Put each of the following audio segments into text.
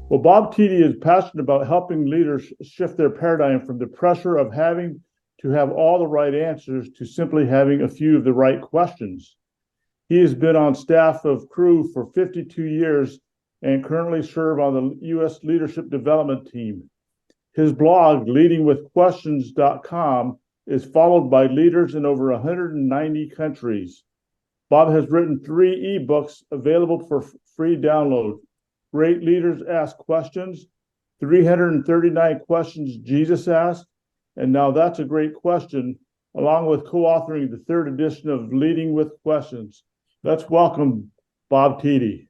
Well, Bob Tiede is passionate about helping leaders shift their paradigm from the pressure of having to have all the right answers to simply having a few of the right questions. He has been on staff of Crew for 52 years and currently serves on the U.S. Leadership Development Team. His blog, leadingwithquestions.com, is followed by leaders in over 190 countries. Bob has written 3 ebooks available for free download. Great Leaders Ask Questions, 339 Questions Jesus Asked, and Now That's a Great Question, along with co-authoring the 3rd edition of Leading with Questions. Let's welcome Bob Tiede.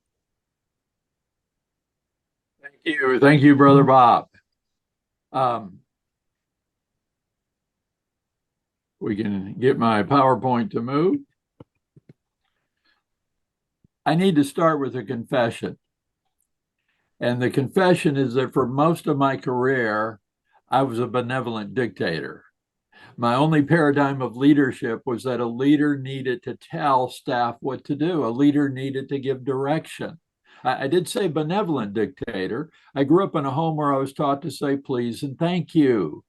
Thank you. Thank you, Brother Bob. We can get my PowerPoint to move. I need to start with a confession. And the confession is that for most of my career, I was a benevolent dictator. My only paradigm of leadership was that a leader needed to tell staff what to do. A leader needed to give direction. I did say benevolent dictator. I grew up in a home where I was taught to say please and thank you.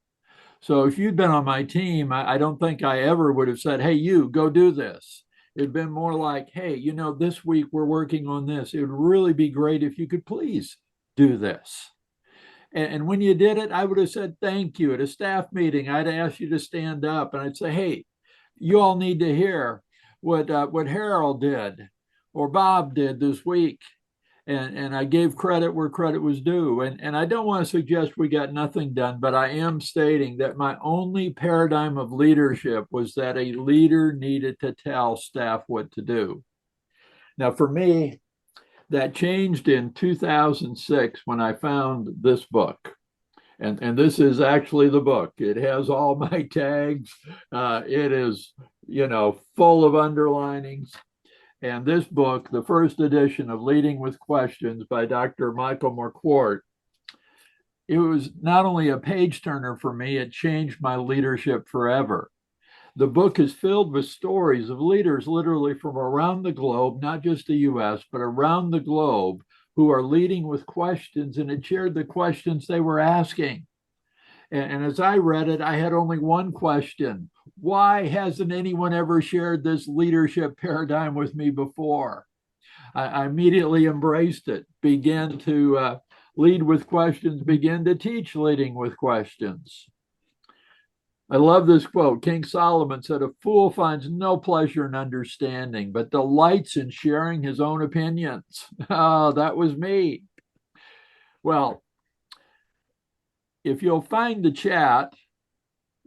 So if you'd been on my team, I don't think I ever would have said, hey, you go do this. It'd been more like, hey, you know, this week we're working on this. It would really be great if you could please do this. And when you did it, I would have said thank you. At a staff meeting, I'd ask you to stand up and I'd say, hey, you all need to hear what Harold did or Bob did this week. And I gave credit where credit was due. And I don't want to suggest we got nothing done, but I am stating that my only paradigm of leadership was that a leader needed to tell staff what to do. Now, for me, that changed in 2006 when I found this book. And this is actually the book. It has all my tags. It is, full of underlinings. And this book, the first edition of Leading with Questions by Dr. Michael McCourt, it was not only a page turner for me, it changed my leadership forever. The book is filled with stories of leaders literally from around the globe, not just the US, but around the globe, who are leading with questions, and it shared the questions they were asking. And as I read it, I had only one question. Why hasn't anyone ever shared this leadership paradigm with me before? I immediately embraced it, began to lead with questions, began to teach leading with questions. I love this quote. King Solomon said, a fool finds no pleasure in understanding, but delights in sharing his own opinions. Oh, that was me. Well, if you'll find the chat,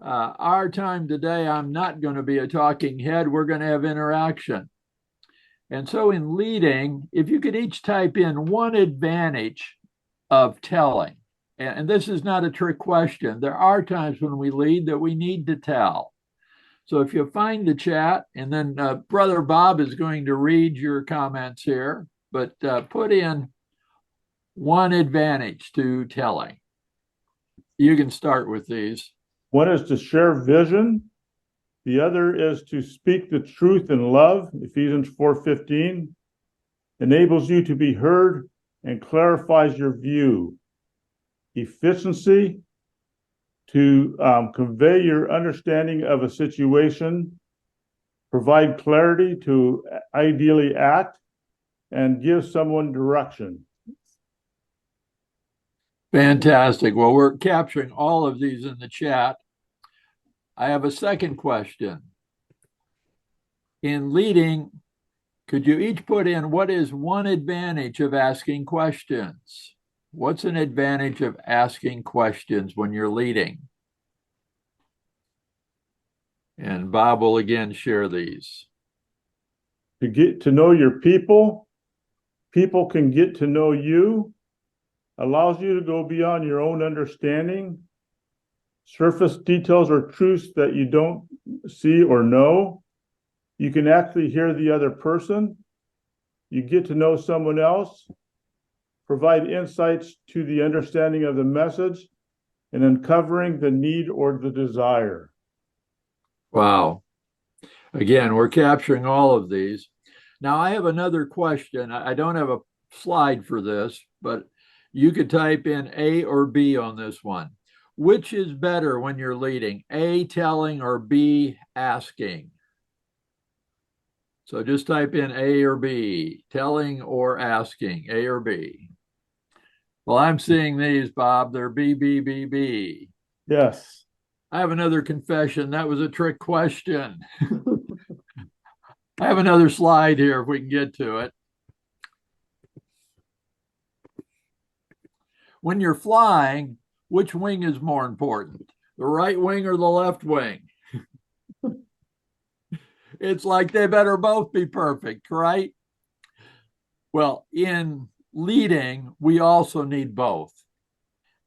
our time today, I'm not going to be a talking head. We're going to have interaction. And so in leading, if you could each type in one advantage of telling, and this is not a trick question. There are times when we lead that we need to tell. So if you find the chat, and then Brother Bob is going to read your comments here, but put in one advantage to telling. You can start with these. One is to share vision. The other is to speak the truth in love, Ephesians 4:15, enables you to be heard and clarifies your view. Efficiency, to convey your understanding of a situation, provide clarity to ideally act, and give someone direction. Fantastic. Well, we're capturing all of these in the chat. I have a second question. In leading, could you each put in what is one advantage of asking questions? What's an advantage of asking questions when you're leading? And Bob will again share these. To get to know your people, people can get to know you, allows you to go beyond your own understanding, surface details or truths that you don't see or know. You can actually hear the other person. You get to know someone else, provide insights to the understanding of the message, and uncovering the need or the desire. Wow. Again, we're capturing all of these. Now, I have another question. I don't have a slide for this, but You could type in A or B on this one. Which is better when you're leading, A, telling, or B, asking? So just type in A or B, telling or asking, A or B. Well, I'm seeing these, Bob. They're B, B, B, B. Yes. I have another confession. That was a trick question. I have another slide here if we can get to it. When you're flying, which wing is more important? The right wing or the left wing? It's like they better both be perfect, right? Well, in leading, we also need both.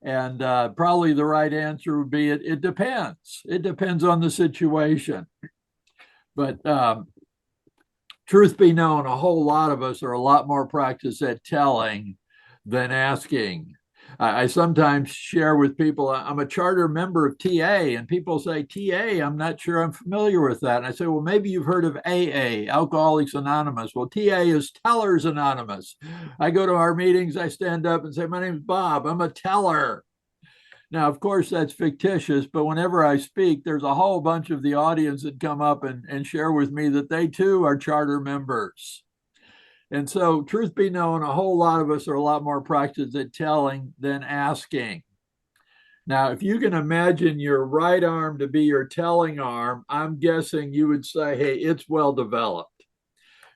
And probably the right answer would be it depends. It depends on the situation. But truth be known, a whole lot of us are a lot more practiced at telling than asking. I sometimes share with people, I'm a charter member of TA, and people say, TA, I'm not sure I'm familiar with that. And I say, well, maybe you've heard of AA, Alcoholics Anonymous. Well, TA is Tellers Anonymous. I go to our meetings, I stand up and say, my name is Bob, I'm a teller. Now, of course, that's fictitious, but whenever I speak, there's a whole bunch of the audience that come up and share with me that they too are charter members. And so, truth be known, a whole lot of us are a lot more practiced at telling than asking. Now, if you can imagine your right arm to be your telling arm, I'm guessing you would say, hey, it's well developed.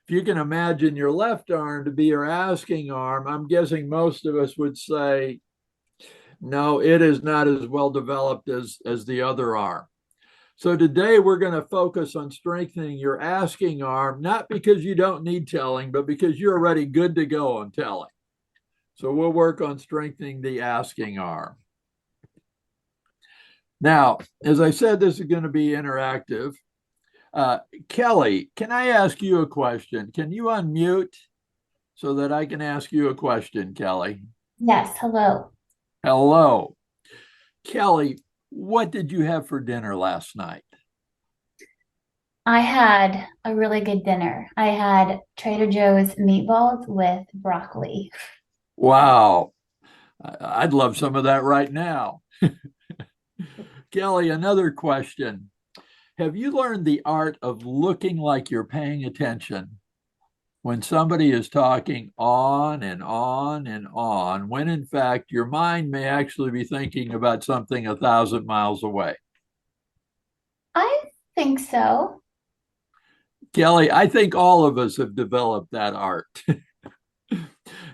If you can imagine your left arm to be your asking arm, I'm guessing most of us would say, no, it is not as well developed as the other arm. So today we're going to focus on strengthening your asking arm, not because you don't need telling, but because you're already good to go on telling. So we'll work on strengthening the asking arm. Now, as I said, this is going to be interactive. Kelly, can I ask you a question? Can you unmute so that I can ask you a question, Kelly? Yes, hello. Hello. Kelly, what did you have for dinner last night? I had a really good dinner. I had Trader Joe's meatballs with broccoli. Wow. I'd love some of that right now. Kelly, another question. Have you learned the art of looking like you're paying attention when somebody is talking on and on and on, when in fact your mind may actually be thinking about something 1,000 miles away? I think so. Kelly, I think all of us have developed that art.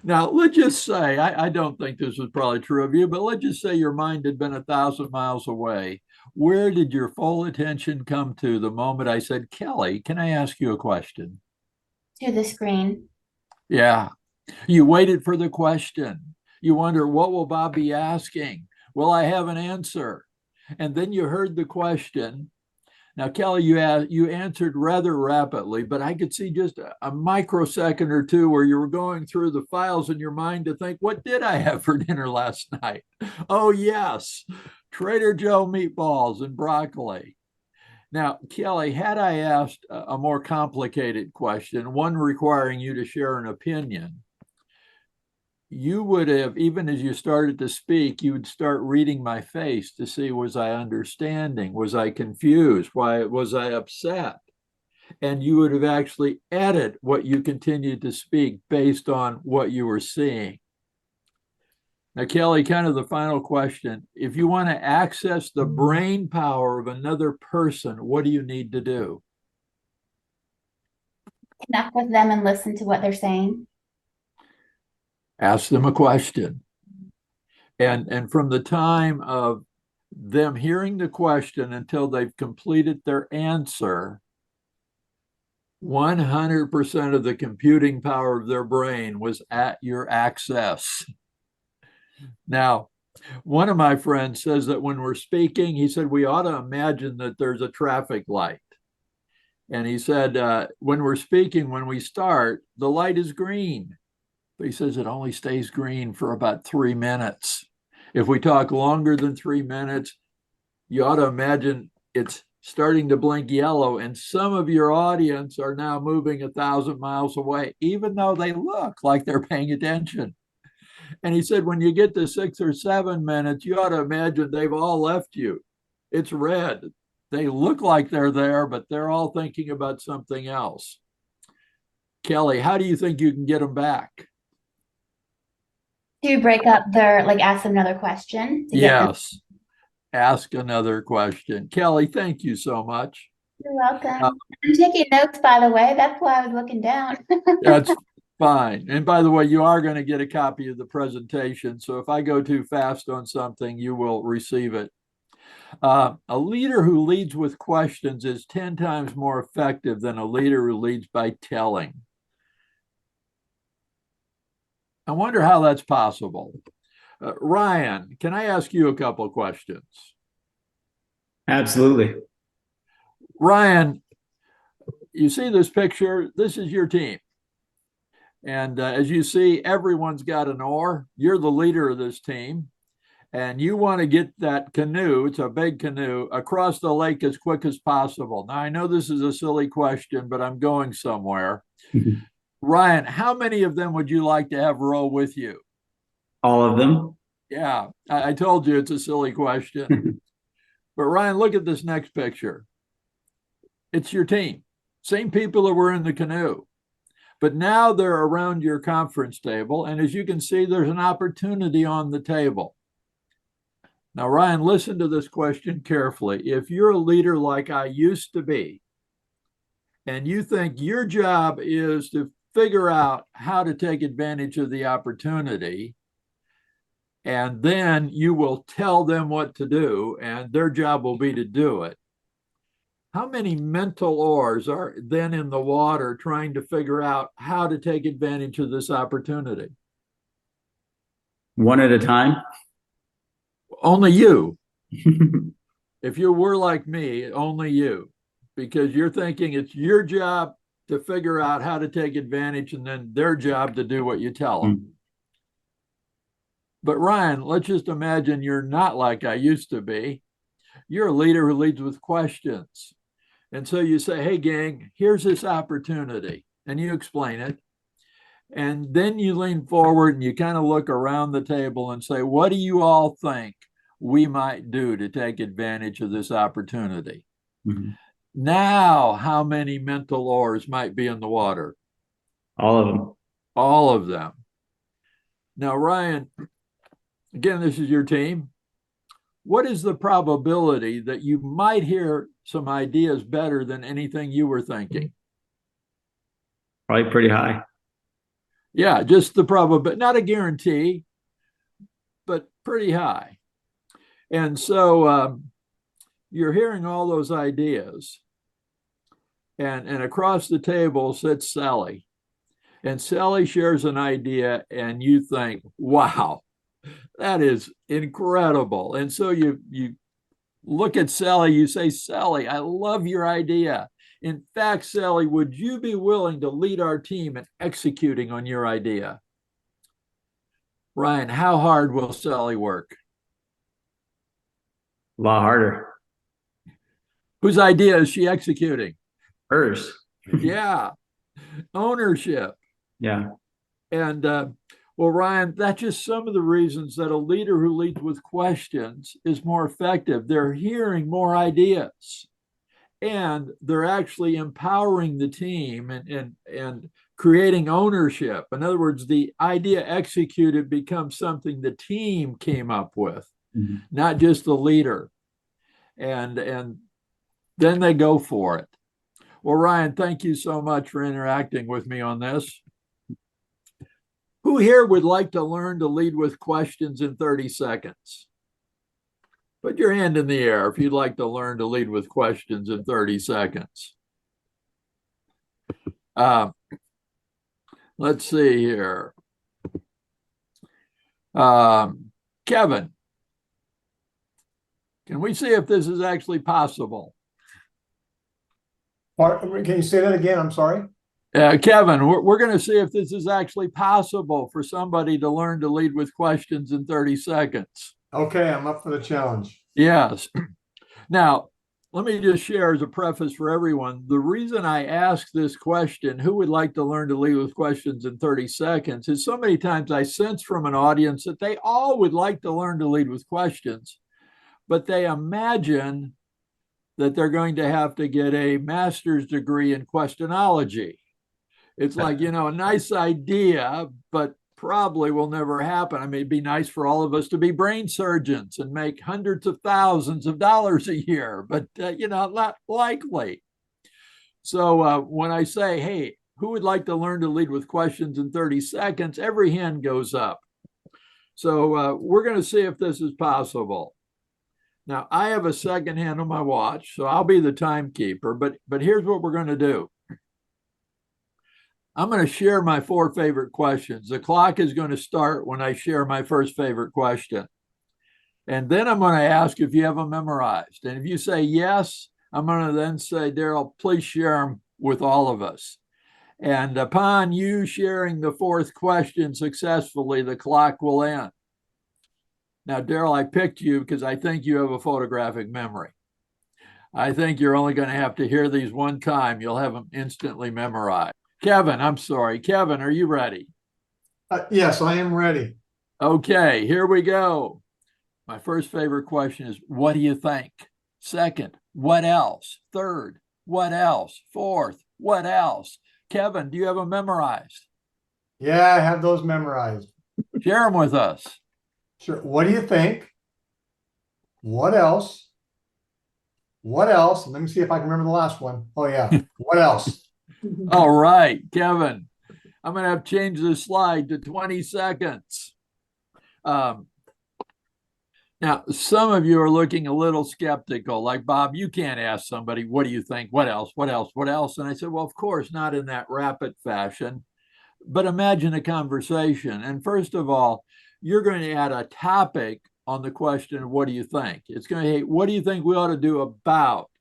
Now, let's just say, I don't think this was probably true of you, but let's just say your mind had been 1,000 miles away. Where did your full attention come to the moment I said, Kelly, can I ask you a question? To the screen. Yeah. You waited for the question. You wonder, what will Bob be asking? Will I have an answer? And then you heard the question. Now, Kelly, you answered rather rapidly, but I could see just a microsecond or two where you were going through the files in your mind to think, what did I have for dinner last night? Oh, yes, Trader Joe meatballs and broccoli. Now, Kelly, had I asked a more complicated question, one requiring you to share an opinion, you would have, even as you started to speak, you would start reading my face to see, was I understanding? Was I confused? Why was I upset? And you would have actually added what you continued to speak based on what you were seeing. Now, Kelly, kind of the final question. If you want to access the brain power of another person, what do you need to do? Connect with them and listen to what they're saying. Ask them a question. And from the time of them hearing the question until they've completed their answer, 100% of the computing power of their brain was at your access. Now, one of my friends says that when we're speaking, he said we ought to imagine that there's a traffic light. And he said, when we're speaking, when we start, the light is green. But he says it only stays green for about 3 minutes. If we talk longer than 3 minutes, you ought to imagine it's starting to blink yellow, and some of your audience are now moving 1,000 miles away, even though they look like they're paying attention. And he said, when you get to 6 or 7 minutes, you ought to imagine they've all left you. It's red. They look like they're there, but they're all thinking about something else. Kelly, how do you think you can get them back? To break up their, like, ask them another question to get them. Yes. Ask another question. Kelly, thank you so much. You're welcome. I'm taking notes, by the way. That's why I was looking down. That's fine. And by the way, you are going to get a copy of the presentation. So if I go too fast on something, you will receive it. A leader who leads with questions is 10 times more effective than a leader who leads by telling. I wonder how that's possible. Ryan, can I ask you a couple of questions? Absolutely. Ryan, you see this picture? This is your team. And as you see, everyone's got an oar. You're the leader of this team. And you want to get that canoe, it's a big canoe, across the lake as quick as possible. Now, I know this is a silly question, but I'm going somewhere. Ryan, how many of them would you like to have row with you? All of them. Yeah, I told you it's a silly question. But Ryan, look at this next picture. It's your team. Same people that were in the canoe. But now they're around your conference table. And as you can see, there's an opportunity on the table. Now, Ryan, listen to this question carefully. If you're a leader like I used to be, and you think your job is to figure out how to take advantage of the opportunity, and then you will tell them what to do, and their job will be to do it. How many mental oars are then in the water trying to figure out how to take advantage of this opportunity? One at a time. Only you. If you were like me, only you, because you're thinking it's your job to figure out how to take advantage and then their job to do what you tell them. But Ryan, let's just imagine you're not like I used to be. You're a leader who leads with questions. And so you say, hey, gang, here's this opportunity. And you explain it. And then you lean forward and you kind of look around the table and say, what do you all think we might do to take advantage of this opportunity? Now, how many mental oars might be in the water? All of them. All of them. Now, Ryan, again, this is your team. What is the probability that you might hear some ideas better than anything you were thinking? Probably pretty high. Yeah, just the probability, not a guarantee, but pretty high. And so you're hearing all those ideas. And across the table sits Sally. And Sally shares an idea, and you think, wow, that is incredible. And so you look at Sally, you say, Sally, I love your idea. In fact, Sally, would you be willing to lead our team in executing on your idea? Ryan, how hard will Sally work? A lot harder. Whose idea is she executing? Hers. Yeah. Ownership. Yeah. And well, Ryan, that's just some of the reasons that a leader who leads with questions is more effective. They're hearing more ideas, and they're actually empowering the team and creating ownership. In other words, the idea executed becomes something the team came up with, not just the leader. And then they go for it. Well, Ryan, thank you so much for interacting with me on this. Who here would like to learn to lead with questions in 30 seconds? Put your hand in the air if you'd like to learn to lead with questions in 30 seconds. Let's see here. Kevin, can we see if this is actually possible? Can you say that again? I'm sorry. Kevin, we're going to see if this is actually possible for somebody to learn to lead with questions in 30 seconds. Okay, I'm up for the challenge. Yes. Now, let me just share as a preface for everyone, the reason I ask this question, who would like to learn to lead with questions in 30 seconds, is so many times I sense from an audience that they all would like to learn to lead with questions, but they imagine that they're going to have to get a master's degree in questionology. It's like, a nice idea, but probably will never happen. I mean, it'd be nice for all of us to be brain surgeons and make hundreds of thousands of dollars a year, but, not likely. So when I say, hey, who would like to learn to lead with questions in 30 seconds, every hand goes up. So we're going to see if this is possible. Now, I have a second hand on my watch, so I'll be the timekeeper, but here's what we're going to do. I'm going to share my 4 favorite questions. The clock is going to start when I share my first favorite question. And then I'm going to ask if you have them memorized. And if you say yes, I'm going to then say, Daryl, please share them with all of us. And upon you sharing the 4th question successfully, the clock will end. Now, Daryl, I picked you because I think you have a photographic memory. I think you're only going to have to hear these one time. You'll have them instantly memorized. Kevin, I'm sorry. Kevin, are you ready? Yes, I am ready. Okay, here we go. My first favorite question is, what do you think? Second, what else? Third, what else? Fourth, what else? Kevin, do you have them memorized? Yeah, I have those memorized. Share them with us. Sure. What do you think? What else? What else? Let me see if I can remember the last one. Oh, yeah. What else? All right, Kevin, I'm going to have to change the slide to 20 seconds. Now, some of you are looking a little skeptical, like, Bob, you can't ask somebody, what do you think? What else? What else? What else? And I said, well, of course, not in that rapid fashion, but imagine a conversation. And first of all, you're going to add a topic on the question, what do you think? It's going to, hey, what do you think we ought to do about?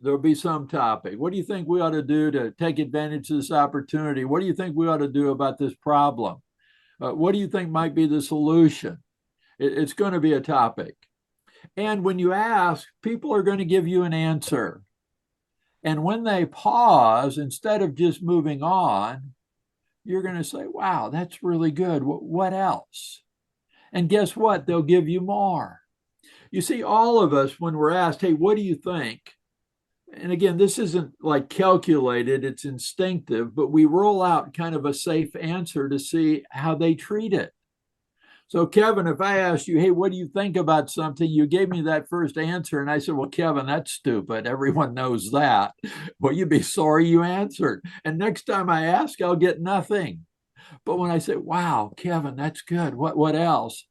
There'll be some topic. What do you think we ought to do to take advantage of this opportunity? What do you think we ought to do about this problem? What do you think might be the solution? It's going to be a topic. And when you ask, people are going to give you an answer. And when they pause, instead of just moving on, you're going to say, wow, that's really good. What else? And guess what? They'll give you more. You see, all of us, when we're asked, hey, what do you think? And again, this isn't like calculated, it's instinctive, but we roll out kind of a safe answer to see how they treat it. So, Kevin, if I asked you, hey, what do you think about something? You gave me that first answer, and I said, well, Kevin, that's stupid. Everyone knows that. Well, you'd be sorry you answered. And next time I ask, I'll get nothing. But when I say, wow, Kevin, that's good. What else?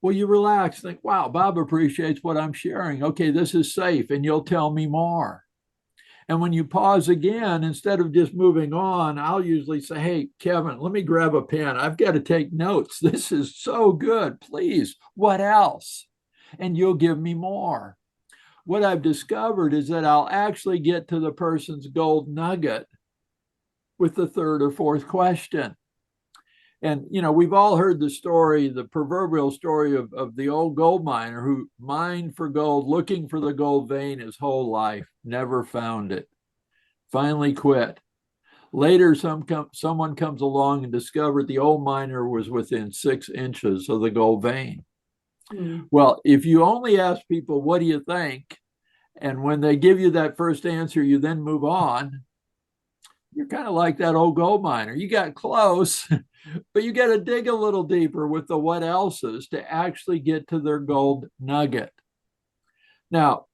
Well, you relax, think, wow, Bob appreciates what I'm sharing. Okay, this is safe, and you'll tell me more. And when you pause again, instead of just moving on, I'll usually say, hey, Kevin, let me grab a pen. I've got to take notes. This is so good. Please, what else? And you'll give me more. What I've discovered is that I'll actually get to the person's gold nugget with the 3rd or 4th question. And, we've all heard the story, the proverbial story of the old gold miner who mined for gold, looking for the gold vein his whole life, never found it, finally quit. Later, someone comes along and discovered the old miner was within 6 inches of the gold vein. Well, if you only ask people, what do you think? And when they give you that first answer, you then move on, you're kind of like that old gold miner. You got close, but you got to dig a little deeper with the what else's to actually get to their gold nugget. Now,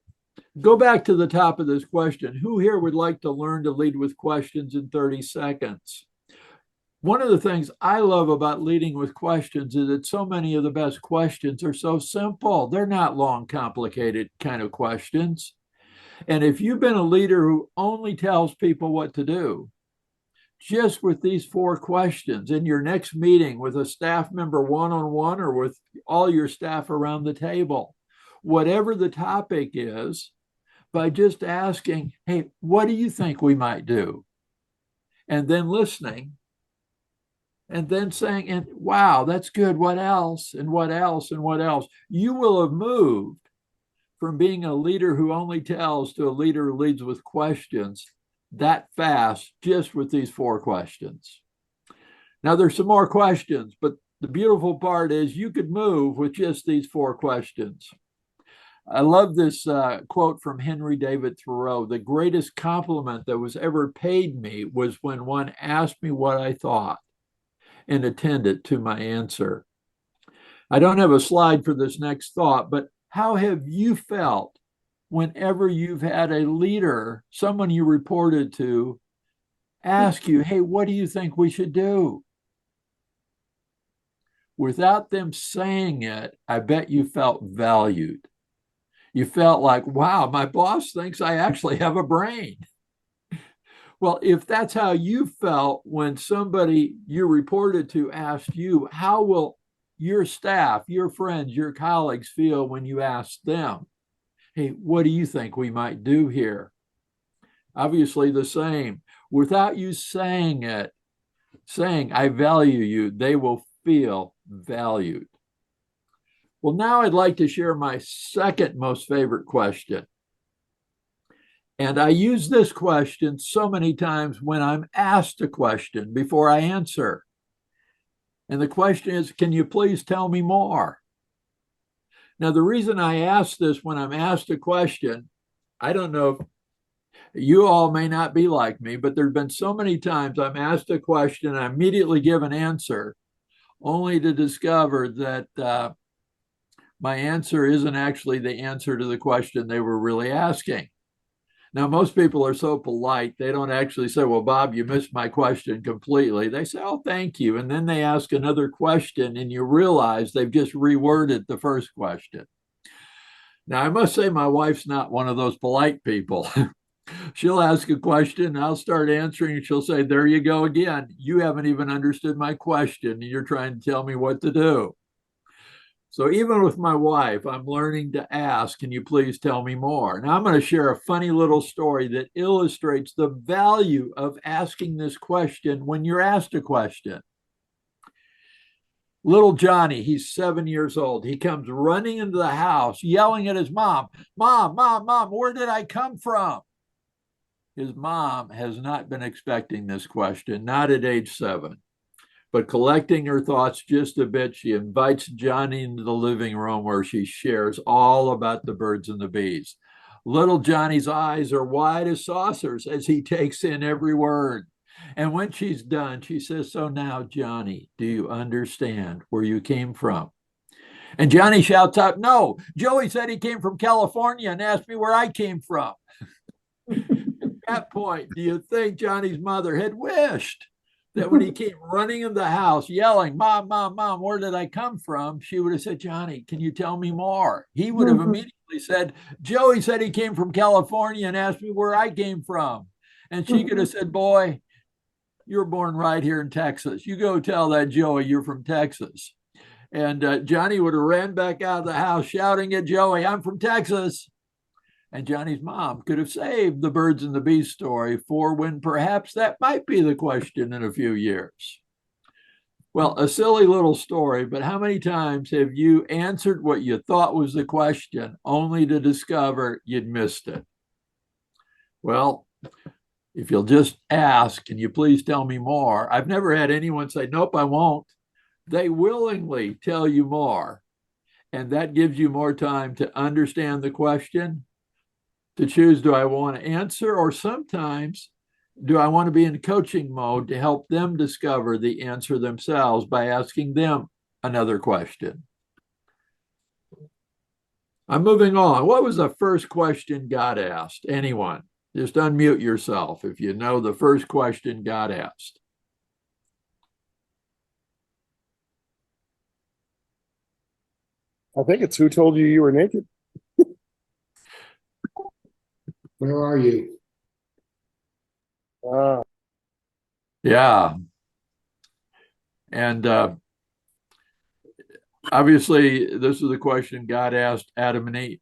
go back to the top of this question. Who here would like to learn to lead with questions in 30 seconds? One of the things I love about leading with questions is that so many of the best questions are so simple. They're not long, complicated kind of questions. And if you've been a leader who only tells people what to do, just with these 4 questions in your next meeting with a staff member one-on-one or with all your staff around the table, whatever the topic is, by just asking, hey, what do you think we might do? And then listening, and then saying, and wow, that's good. What else? And what else? And what else? You will have moved from being a leader who only tells to a leader who leads with questions that fast just with these 4 questions. Now, there's some more questions, but the beautiful part is you could move with just these 4 questions. I love this quote from Henry David Thoreau. The greatest compliment that was ever paid me was when one asked me what I thought and attended to my answer. I don't have a slide for this next thought, but how have you felt whenever you've had a leader, someone you reported to, ask you, hey, what do you think we should do? Without them saying it, I bet you felt valued. You felt like, wow, my boss thinks I actually have a brain. Well, if that's how you felt when somebody you reported to asked you, how will your staff, your friends, your colleagues feel when you ask them, hey, what do you think we might do here? Obviously the same. Without you saying it, saying, I value you, they will feel valued. Well, now I'd like to share my second most favorite question. And I use this question so many times when I'm asked a question before I answer. And the question is, can you please tell me more? Now, the reason I ask this when I'm asked a question, I don't know if you all may not be like me, but there've been so many times I'm asked a question and I immediately give an answer, only to discover that my answer isn't actually the answer to the question they were really asking. Now, most people are so polite, they don't actually say, well, Bob, you missed my question completely. They say, oh, thank you. And then they ask another question and you realize they've just reworded the first question. Now, I must say my wife's not one of those polite people. She'll ask a question, I'll start answering, and she'll say, there you go again. You haven't even understood my question, and you're trying to tell me what to do. So even with my wife, I'm learning to ask, can you please tell me more? Now I'm going to share a funny little story that illustrates the value of asking this question when you're asked a question. Little Johnny, he's 7 years old. He comes running into the house, yelling at his mom, Mom, Mom, Mom, where did I come from? His mom has not been expecting this question, not at age 7. But collecting her thoughts just a bit, she invites Johnny into the living room where she shares all about the birds and the bees. Little Johnny's eyes are wide as saucers as he takes in every word. And when she's done, she says, so now, Johnny, do you understand where you came from? And Johnny shouts out, no, Joey said he came from California and asked me where I came from. At that point, do you think Johnny's mother had wished that when he came running in the house yelling, Mom, Mom, Mom, where did I come from? She would have said, Johnny, can you tell me more? He would have immediately said, Joey said he came from California and asked me where I came from. And she could have said, boy, you're born right here in Texas. You go tell that Joey you're from Texas. And Johnny would have ran back out of the house shouting at Joey, I'm from Texas. And Johnny's mom could have saved the birds and the bees story for when perhaps that might be the question in a few years. Well, a silly little story, but how many times have you answered what you thought was the question only to discover you'd missed it? Well, if you'll just ask, can you please tell me more? I've never had anyone say, nope, I won't. They willingly tell you more. And that gives you more time to understand the question, to choose, do I want to answer, or sometimes do I want to be in coaching mode to help them discover the answer themselves by asking them another question? I'm moving on. What was the first question God asked? Anyone? Just unmute yourself if you know the first question God asked. I think it's who told you you were naked. Where are you? Yeah. And obviously, this is the question God asked Adam and Eve.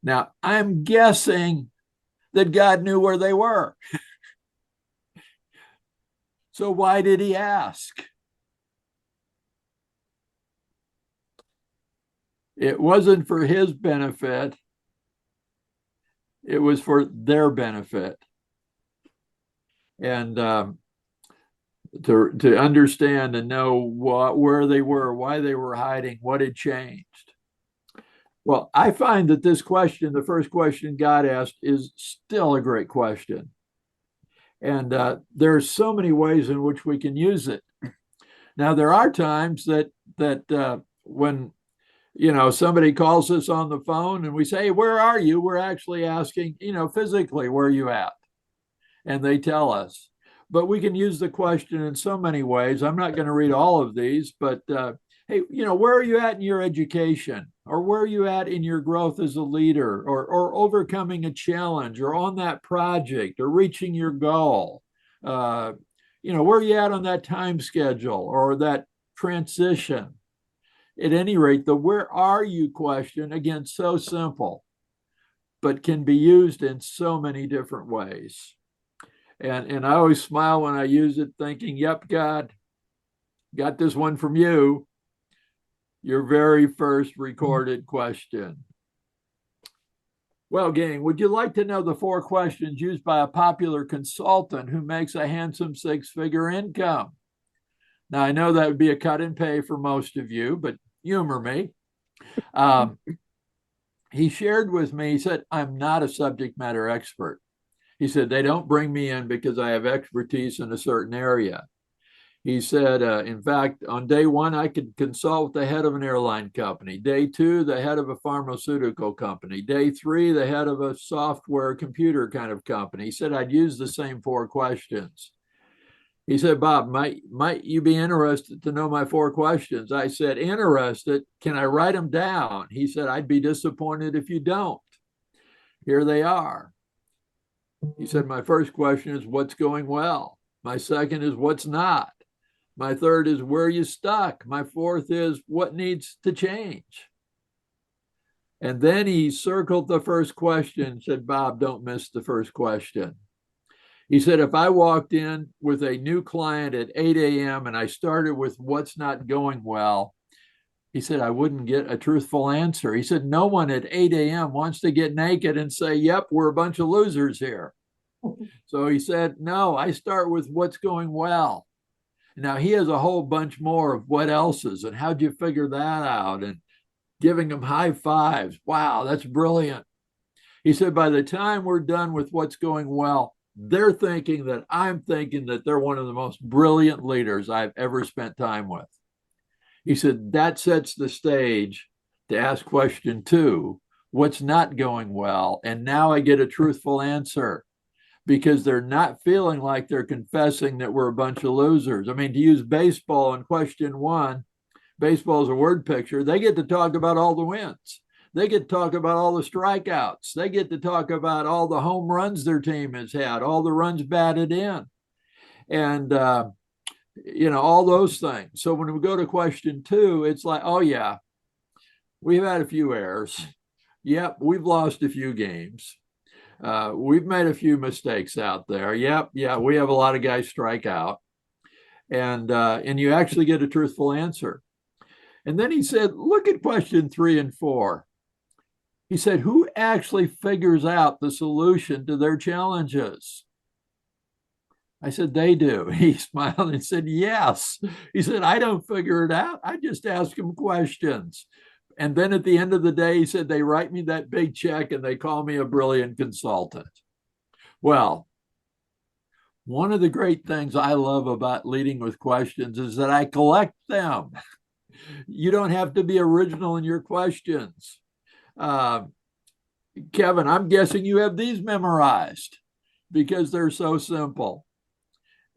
Now, I'm guessing that God knew where they were. So why did he ask? It wasn't for his benefit. It was for their benefit. And to understand and know where they were, why they were hiding, what had changed. Well, I find that this question, the first question God asked, is still a great question. And there are so many ways in which we can use it. Now, there are times that when somebody calls us on the phone and we say, hey, where are you? We're actually asking, physically, where are you at? And they tell us. But we can use the question in so many ways. I'm not going to read all of these, but hey, where are you at in your education? Or where are you at in your growth as a leader? Or overcoming a challenge, or on that project, or reaching your goal? Where are you at on that time schedule or that transition? At any rate, the where are you question, again, so simple, but can be used in so many different ways. And I always smile when I use it, thinking, yep, God, got this one from you, your very first recorded question. Well, gang, would you like to know the 4 questions used by a popular consultant who makes a handsome 6-figure income? Now, I know that would be a cut and pay for most of you, but humor me. He shared with me, he said, I'm not a subject matter expert. He said, they don't bring me in because I have expertise in a certain area. He said, in fact, on day 1, I could consult the head of an airline company. Day 2, the head of a pharmaceutical company. Day 3, the head of a software computer kind of company. He said, I'd use the same 4 questions. He said, Bob, might you be interested to know my 4 questions? I said, interested. Can I write them down? He said, I'd be disappointed if you don't. Here they are. He said, my first question is, what's going well? My second is, what's not? My third is, where are you stuck? My fourth is, what needs to change? And then he circled the first question, said, Bob, don't miss the first question. He said, if I walked in with a new client at 8 a.m. and I started with what's not going well, he said, I wouldn't get a truthful answer. He said, no one at 8 a.m. wants to get naked and say, yep, we're a bunch of losers here. So he said, no, I start with what's going well. Now he has a whole bunch more of what else's and how'd you figure that out, and giving them high fives. Wow, that's brilliant. He said, by the time we're done with what's going well, they're thinking that I'm thinking that they're one of the most brilliant leaders I've ever spent time with. He said, that sets the stage to ask question 2, what's not going well? And now I get a truthful answer, because they're not feeling like they're confessing that we're a bunch of losers. I mean, to use baseball in question 1, baseball is a word picture. They get to talk about all the wins. They get to talk about all the strikeouts. They get to talk about all the home runs their team has had, all the runs batted in, and all those things. So when we go to question 2, it's like, oh yeah, we've had a few errors. Yep, we've lost a few games. We've made a few mistakes out there. Yep, yeah, we have a lot of guys strike out, and you actually get a truthful answer. And then he said, look at question 3 and 4. He said, who actually figures out the solution to their challenges? I said, they do. He smiled and said, yes. He said, I don't figure it out. I just ask them questions. And then at the end of the day, he said, they write me that big check and they call me a brilliant consultant. Well, one of the great things I love about leading with questions is that I collect them. You don't have to be original in your questions. Kevin, I'm guessing you have these memorized because they're so simple.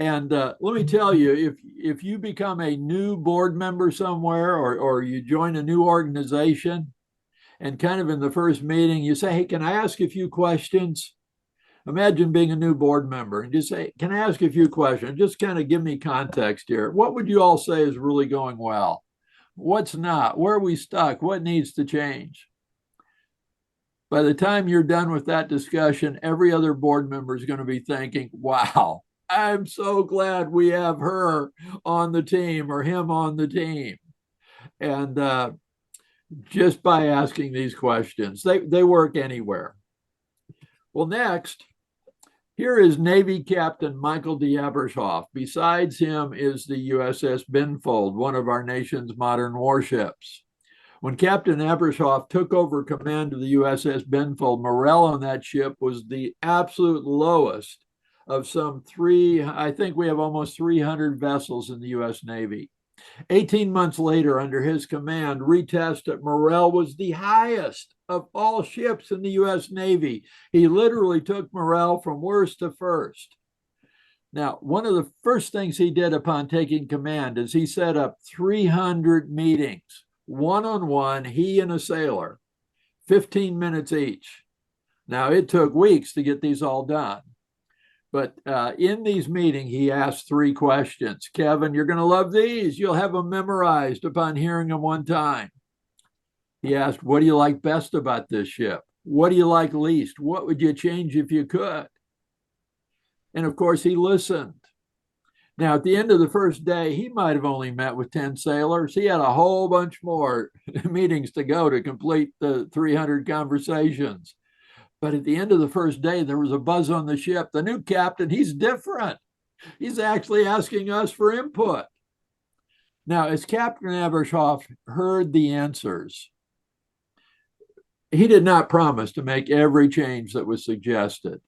And let me tell you, if you become a new board member somewhere, or you join a new organization, and kind of in the first meeting, you say, hey, can I ask a few questions? Imagine being a new board member and just say, can I ask a few questions? Just kind of give me context here. What would you all say is really going well? What's not? Where are we stuck? What needs to change? By the time you're done with that discussion, every other board member is going to be thinking, wow, I'm so glad we have her on the team or him on the team. And just by asking these questions. They work anywhere. Well, next, here is Navy Captain Michael D. Abersoff. Besides him is the USS Benfold, one of our nation's modern warships. When Captain Abersoff took over command of the USS Benfold, morale on that ship was the absolute lowest of I think we have almost 300 vessels in the U.S. Navy. 18 months later, under his command, retested morale was the highest of all ships in the U.S. Navy. He literally took morale from worst to first. Now, one of the first things he did upon taking command is he set up 300 meetings, one-on-one, he and a sailor, 15 minutes each. Now, it took weeks to get these all done. But in these meetings, he asked 3 questions. Kevin, you're going to love these. You'll have them memorized upon hearing them one time. He asked, what do you like best about this ship? What do you like least? What would you change if you could? And of course, he listened. Now, at the end of the first day, he might have only met with 10 sailors. He had a whole bunch more meetings to go to complete the 300 conversations. But at the end of the first day, there was a buzz on the ship. The new captain, he's different. He's actually asking us for input. Now, as Captain Abersoff heard the answers, he did not promise to make every change that was suggested.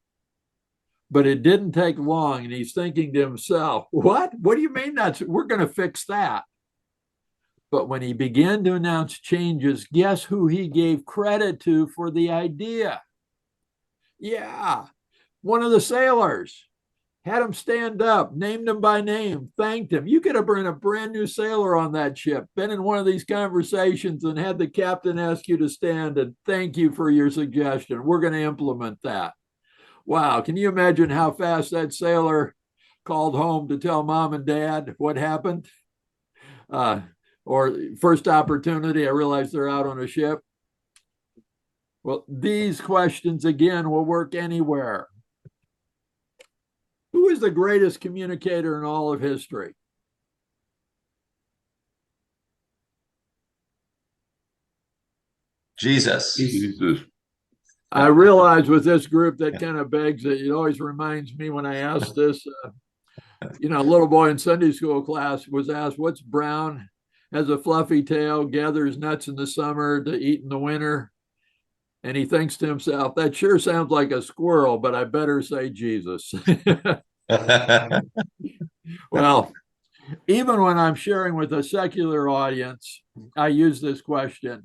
But it didn't take long, and he's thinking to himself, what? What do you mean we're going to fix that? But when he began to announce changes, guess who he gave credit to for the idea? Yeah, one of the sailors. Had him stand up, named him by name, thanked him. You could have brought a brand new sailor on that ship, been in one of these conversations and had the captain ask you to stand and thank you for your suggestion. We're going to implement that. Wow, can you imagine how fast that sailor called home to tell mom and dad what happened? Or first opportunity, I realize they're out on a ship. Well, these questions, again, will work anywhere. Who is the greatest communicator in all of history? Jesus. Jesus. I realize with this group that kind of begs it. It always reminds me when I asked this, a little boy in Sunday school class was asked, what's brown, has a fluffy tail, gathers nuts in the summer to eat in the winter? And he thinks to himself, that sure sounds like a squirrel, but I better say Jesus. Well, even when I'm sharing with a secular audience, I use this question.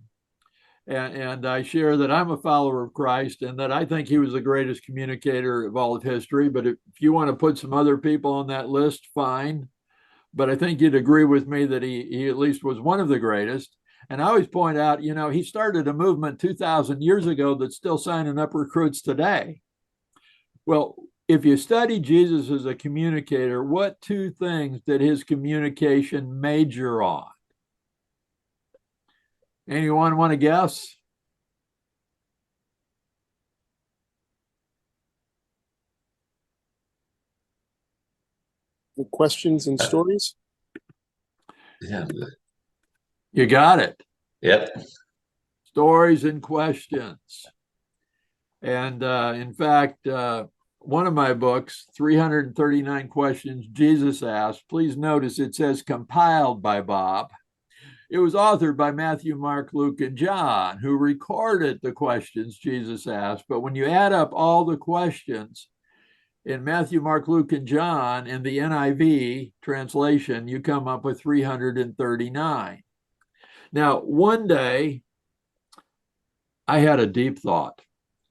And I share that I'm a follower of Christ and that I think he was the greatest communicator of all of history. But if you want to put some other people on that list, fine. But I think you'd agree with me that he at least was one of the greatest. And I always point out, he started a movement 2,000 years ago that's still signing up recruits today. Well, if you study Jesus as a communicator, what 2 things did his communication major on? Anyone want to guess? The questions and stories. Yeah. You got it. Yep. Stories and questions. And in fact, one of my books, 339 Questions Jesus Asked, please notice it says compiled by Bob. It was authored by Matthew, Mark, Luke, and John, who recorded the questions Jesus asked. But when you add up all the questions in Matthew, Mark, Luke, and John in the NIV translation, you come up with 339. Now, one day, I had a deep thought.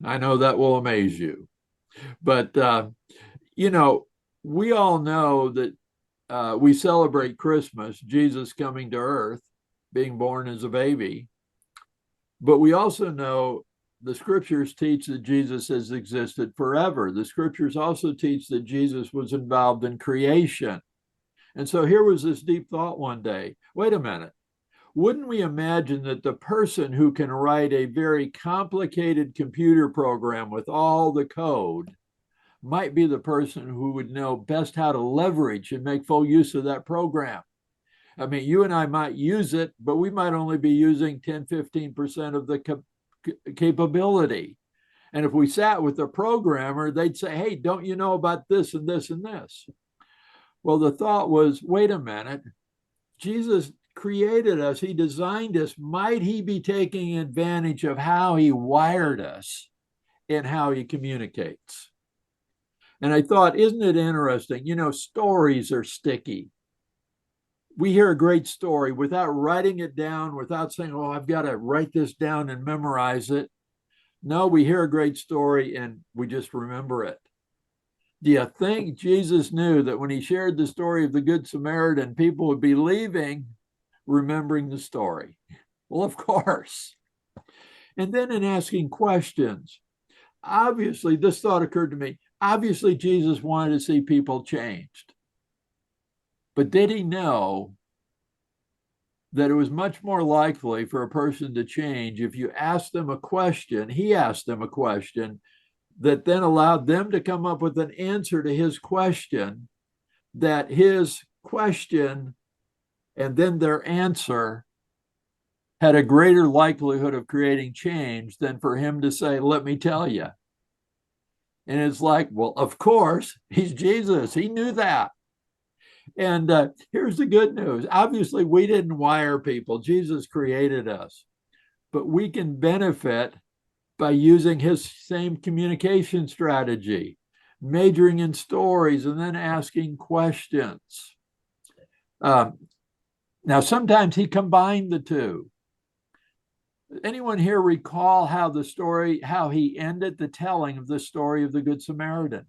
I know that will amaze you. But, we all know that we celebrate Christmas, Jesus coming to earth, being born as a baby. But we also know the scriptures teach that Jesus has existed forever. The scriptures also teach that Jesus was involved in creation. And so here was this deep thought one day. Wait a minute. Wouldn't we imagine that the person who can write a very complicated computer program with all the code might be the person who would know best how to leverage and make full use of that program? I mean, you and I might use it, but we might only be using 10, 15% of the capability. And if we sat with the programmer, they'd say, hey, don't you know about this and this and this? Well, the thought was, wait a minute, Jesus created us, he designed us. Might he be taking advantage of how he wired us and how he communicates? And I thought, isn't it interesting? You know, stories are sticky. We hear a great story without writing it down, without saying, oh, I've got to write this down and memorize it. No, we hear a great story and we just remember it. Do you think Jesus knew that when he shared the story of the Good Samaritan, people would be leaving remembering the story? Well, of course. And then in asking questions, obviously, this thought occurred to me. Obviously, Jesus wanted to see people changed. But did he know that it was much more likely for a person to change if you asked them a question, he asked them a question, that then allowed them to come up with an answer to his question, that his question and then their answer had a greater likelihood of creating change than for him to say, let me tell you. And it's like, well, of course, he's Jesus. He knew that. And here's the good news. Obviously, we didn't wire people. Jesus created us. But we can benefit by using his same communication strategy, majoring in stories and then asking questions. Now, sometimes he combined the two. Anyone here recall how he ended the telling of the story of the Good Samaritan?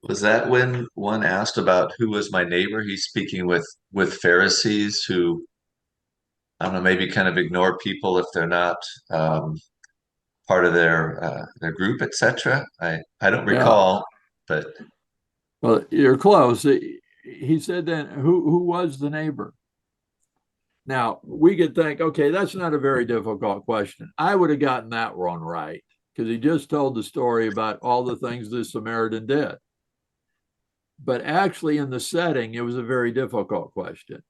Was that when one asked about who was my neighbor? He's speaking with Pharisees who, I don't know, maybe kind of ignore people if they're not part of their group, etc. I don't Yeah. recall, but Well, you're close. He said then, who was the neighbor? Now, we could think, okay, that's not a very difficult question. I would have gotten that one right because he just told the story about all the things this Samaritan did. But actually, in the setting, it was a very difficult question.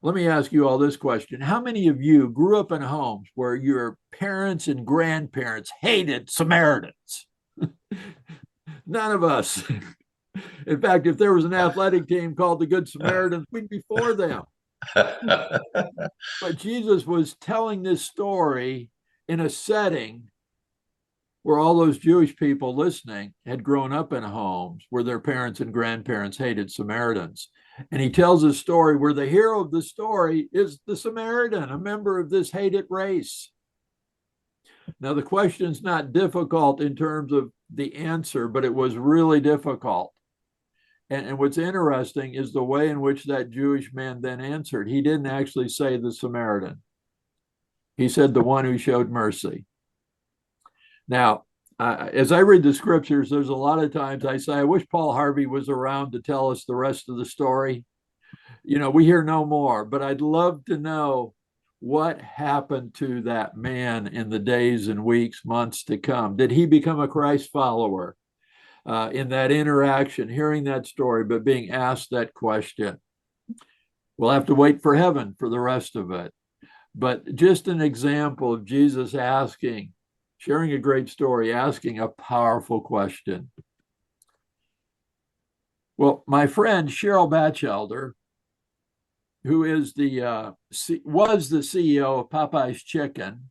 Let me ask you all this question. How many of you grew up in homes where your parents and grandparents hated Samaritans? None of us. In fact, if there was an athletic team called the Good Samaritans, we'd be for them. But Jesus was telling this story in a setting where all those Jewish people listening had grown up in homes where their parents and grandparents hated Samaritans. And he tells a story where the hero of the story is the Samaritan, a member of this hated race. Now, the question's not difficult in terms of the answer, but it was really difficult. And what's interesting is the way in which that Jewish man then answered. He didn't actually say the Samaritan. He said the one who showed mercy. Now, as I read the scriptures, there's a lot of times I say, I wish Paul Harvey was around to tell us the rest of the story. You know, we hear no more, but I'd love to know what happened to that man in the days and weeks, months to come. Did he become a Christ follower? In that interaction, hearing that story, but being asked that question. We'll have to wait for heaven for the rest of it. But just an example of Jesus sharing a great story, asking a powerful question. Well, my friend Cheryl Batchelder, who was the CEO of Popeye's Chicken,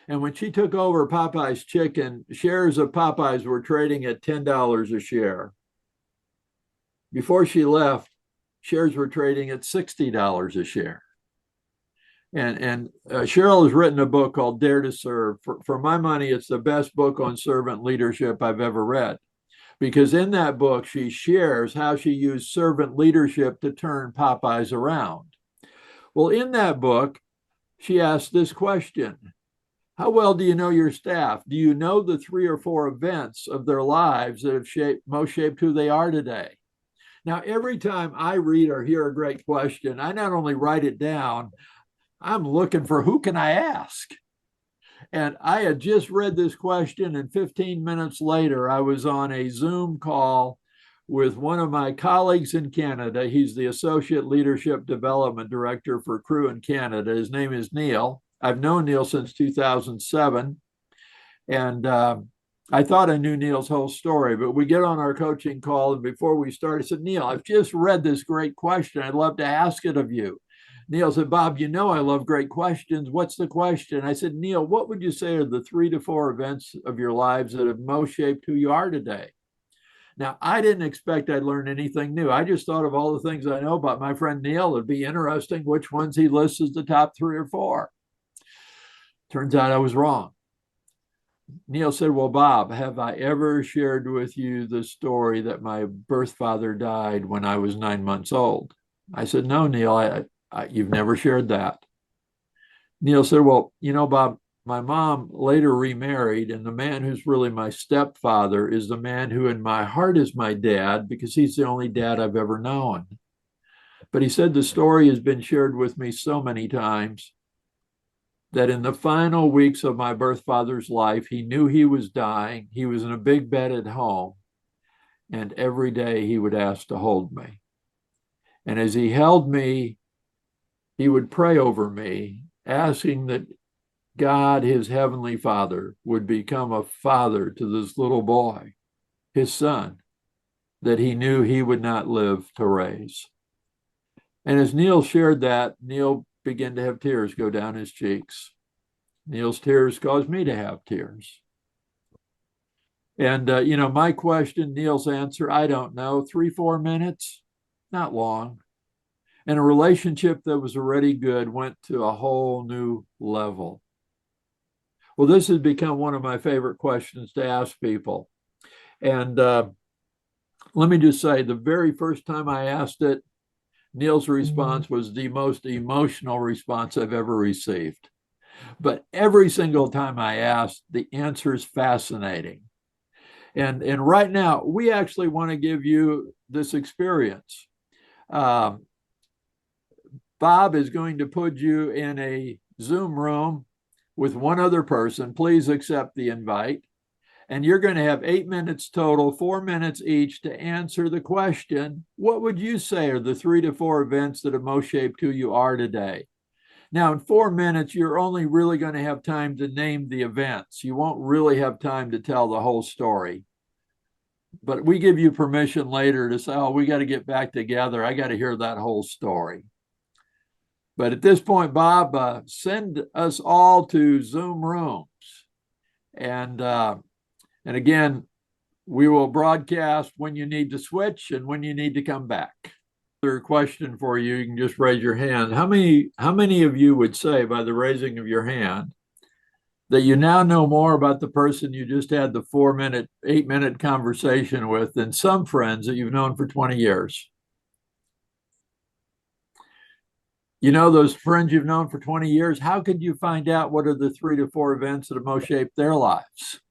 and when she took over Popeye's Chicken, shares of Popeyes were trading at $10 a share. Before she left, shares were trading at $60 a share. And Cheryl has written a book called Dare to Serve. For my money, it's the best book on servant leadership I've ever read. Because in that book, she shares how she used servant leadership to turn Popeyes around. Well, in that book, she asked this question. How well do you know your staff? Do you know the 3 or 4 events of their lives that have most shaped who they are today? Now, every time I read or hear a great question, I not only write it down, I'm looking for who can I ask? And I had just read this question, and 15 minutes later, I was on a Zoom call with one of my colleagues in Canada. He's the Associate Leadership Development Director for Crew in Canada. His name is Neil. I've known Neil since 2007. And I thought I knew Neil's whole story, but we get on our coaching call, and before we start, I said, Neil, I've just read this great question. I'd love to ask it of you. Neil said, Bob, you know I love great questions. What's the question? I said, Neil, what would you say are the 3 to 4 events of your lives that have most shaped who you are today? Now, I didn't expect I'd learn anything new. I just thought of all the things I know about my friend Neil. It'd be interesting which ones he lists as the top 3 or 4. Turns out I was wrong. Neil said, well, Bob, have I ever shared with you the story that my birth father died when I was 9 months old? I said, no, Neil, you've never shared that. Neil said, well, you know, Bob, my mom later remarried, and the man who's really my stepfather is the man who in my heart is my dad, because he's the only dad I've ever known. But he said the story has been shared with me so many times that in the final weeks of my birth father's life, he knew he was dying. He was in a big bed at home, and every day he would ask to hold me. And as he held me, he would pray over me, asking that God, his heavenly Father, would become a father to this little boy, his son, that he knew he would not live to raise. And as Neil shared that, Neil began to have tears go down his cheeks. Neil's tears caused me to have tears. And, you know, my question, Neil's answer, I don't know, 3, 4 minutes, not long. And a relationship that was already good went to a whole new level. Well, this has become one of my favorite questions to ask people. And let me just say, the very first time I asked it, Neil's response was the most emotional response I've ever received. But every single time I asked, the answer is fascinating. And right now, we actually want to give you this experience. Bob is going to put you in a Zoom room with one other person. Please accept the invite. And you're going to have 8 minutes total, 4 minutes each to answer the question, what would you say are the 3 to 4 events that have most shaped who you are today? Now, in 4 minutes, you're only really going to have time to name the events. You won't really have time to tell the whole story. But we give you permission later to say, oh, we got to get back together. I got to hear that whole story. But at this point, Bob, send us all to Zoom rooms. And again, we will broadcast when you need to switch and when you need to come back. Another question for you, you can just raise your hand. How many of you would say by the raising of your hand that you now know more about the person you just had the 4-minute, 8-minute conversation with than some friends that you've known for 20 years? You know, those friends you've known for 20 years, how could you find out what are the 3 to 4 events that have most shaped their lives?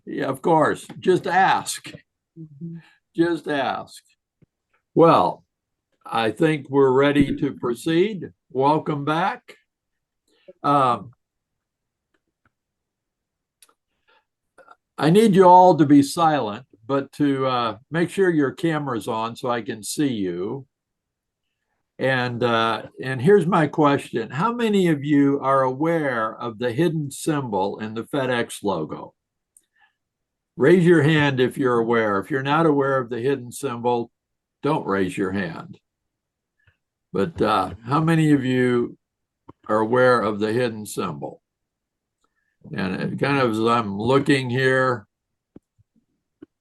Yeah, of course. Just ask. Just ask. Well, I think we're ready to proceed. Welcome back. I need you all to be silent, but to make sure your camera's on so I can see you. And here's my question. How many of you are aware of the hidden symbol in the FedEx logo? Raise your hand if you're aware. If you're not aware of the hidden symbol, don't raise your hand. But how many of you are aware of the hidden symbol? And it kind of, as I'm looking here,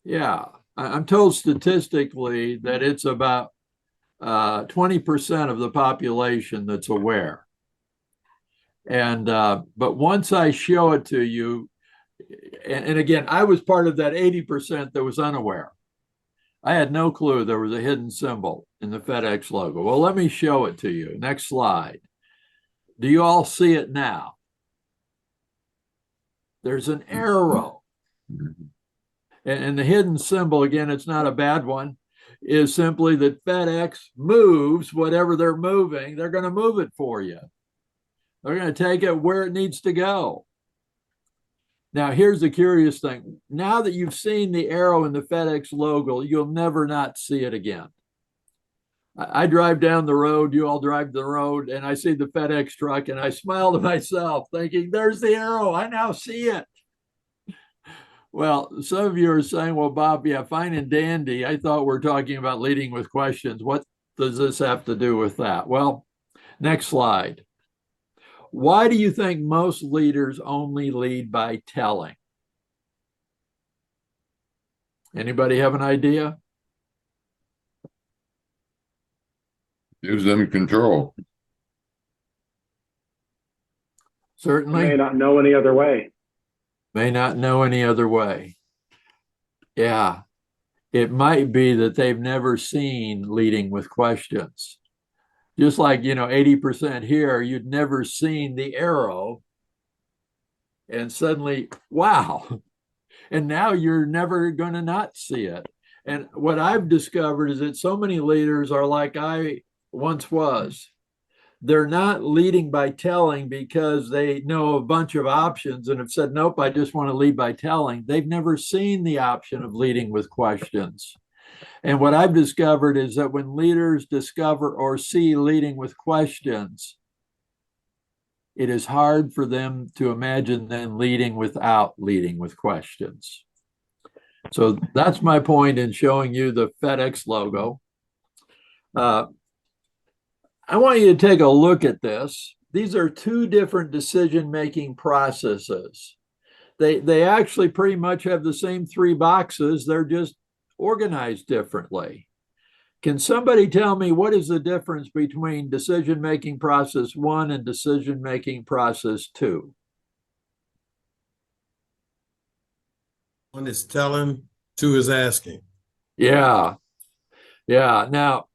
yeah, I'm told statistically that it's about 20% of the population that's aware. And but once I show it to you, and again, I was part of that 80% that was unaware. I had no clue there was a hidden symbol in the FedEx logo. Well, let me show it to you. Next slide. Do you all see it now? There's an arrow. And the hidden symbol, again, it's not a bad one, is simply that FedEx moves whatever they're moving. They're going to move it for you. They're going to take it where it needs to go. Now, here's the curious thing. Now that you've seen the arrow in the FedEx logo, you'll never not see it again. I drive down the road, you all drive the road, and I see the FedEx truck and I smile to myself thinking, there's the arrow. I now see it. Well, some of you are saying, well, Bob, yeah, fine and dandy. I thought we're talking about leading with questions. What does this have to do with that? Well, next slide. Why do you think most leaders only lead by telling? Anybody have an idea? Gives them control. Certainly. May not know any other way. May not know any other way. Yeah, it might be that they've never seen leading with questions. Just like, 80% here, you'd never seen the arrow. And suddenly, wow. And now you're never going to not see it. And what I've discovered is that so many leaders are like I once was. They're not leading by telling because they know a bunch of options and have said, nope, I just want to lead by telling. They've never seen the option of leading with questions. And what I've discovered is that when leaders discover or see leading with questions, it is hard for them to imagine then leading without leading with questions. So that's my point in showing you the FedEx logo. I want you to take a look at this. These are two different decision-making processes. They actually pretty much have the same three boxes. They're just organized differently. Can somebody tell me what is the difference between decision-making process 1 and decision-making process 2? One is telling, 2 is asking. Yeah. Now,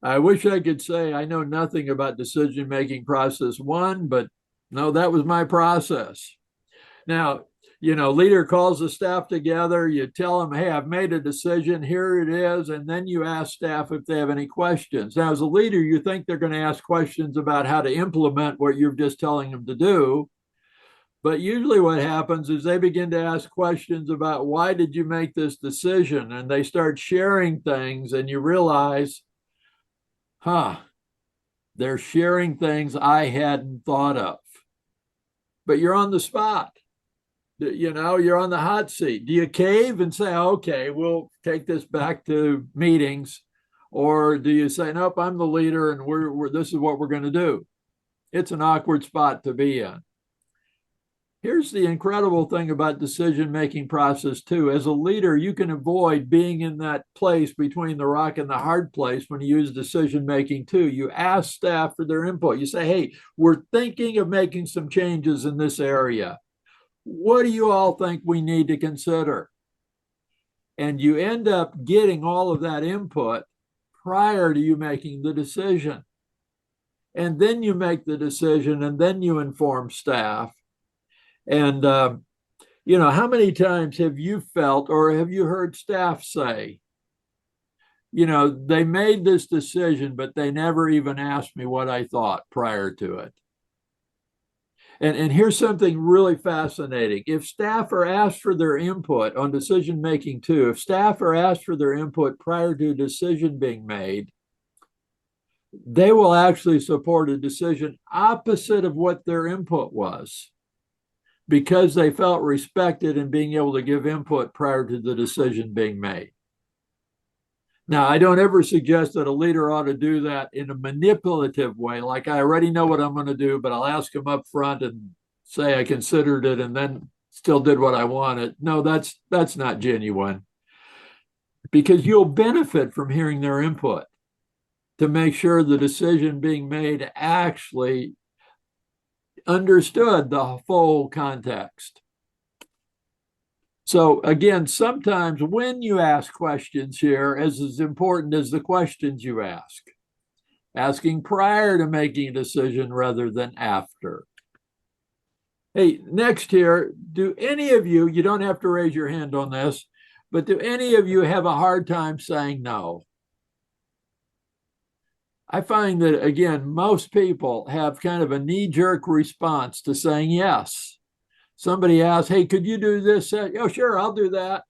I wish I could say I know nothing about decision-making process 1, but no, that was my process. Now, leader calls the staff together, you tell them, hey, I've made a decision, here it is, and then you ask staff if they have any questions. Now, as a leader, you think they're going to ask questions about how to implement what you're just telling them to do. But usually what happens is they begin to ask questions about why did you make this decision? And they start sharing things and you realize, they're sharing things I hadn't thought of. But you're on the spot. You're on the hot seat. Do you cave and say, okay, we'll take this back to meetings? Or do you say, nope, I'm the leader and this is what we're going to do? It's an awkward spot to be in. Here's the incredible thing about decision-making process 2. As a leader, you can avoid being in that place between the rock and the hard place when you use decision-making 2. You ask staff for their input. You say, hey, we're thinking of making some changes in this area. What do you all think we need to consider? And you end up getting all of that input prior to you making the decision. And then you make the decision and then you inform staff. And, how many times have you felt or have you heard staff say, they made this decision, but they never even asked me what I thought prior to it. And here's something really fascinating. If staff are asked for their input on decision making 2, if staff are asked for their input prior to a decision being made, they will actually support a decision opposite of what their input was because they felt respected in being able to give input prior to the decision being made. Now, I don't ever suggest that a leader ought to do that in a manipulative way, like I already know what I'm going to do, but I'll ask them up front and say I considered it and then still did what I wanted. No, that's not genuine, because you'll benefit from hearing their input to make sure the decision being made actually understood the full context. So again, sometimes when you ask questions here, as important as the questions you ask, asking prior to making a decision rather than after. Hey, next here, do any of you, you don't have to raise your hand on this, but do any of you have a hard time saying no? I find that, again, most people have kind of a knee-jerk response to saying yes. Somebody asks, hey, could you do this? Oh, sure, I'll do that.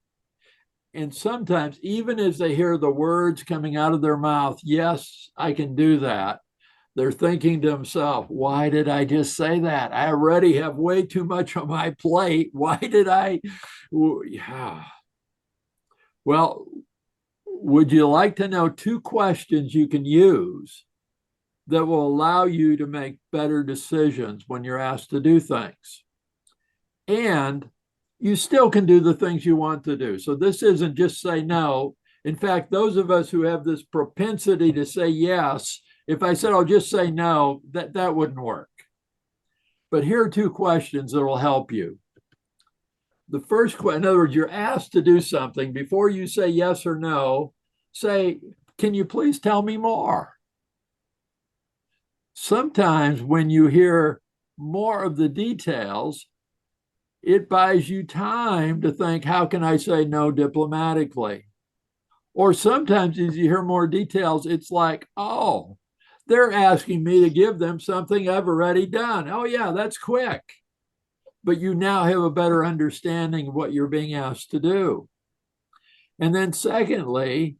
And sometimes, even as they hear the words coming out of their mouth, yes, I can do that, they're thinking to themselves, why did I just say that? I already have way too much on my plate. Why did I? Yeah. Well, would you like to know 2 questions you can use that will allow you to make better decisions when you're asked to do things? And you still can do the things you want to do. So this isn't just say no. In fact, those of us who have this propensity to say yes, if I said I'll just say no, that wouldn't work. But here are 2 questions that will help you. The first question, in other words, you're asked to do something. Before you say yes or no, say, can you please tell me more? Sometimes when you hear more of the details, it buys you time to think, how can I say no diplomatically? Or sometimes as you hear more details, it's like, oh, they're asking me to give them something I've already done. Oh, yeah, that's quick. But you now have a better understanding of what you're being asked to do. And then secondly,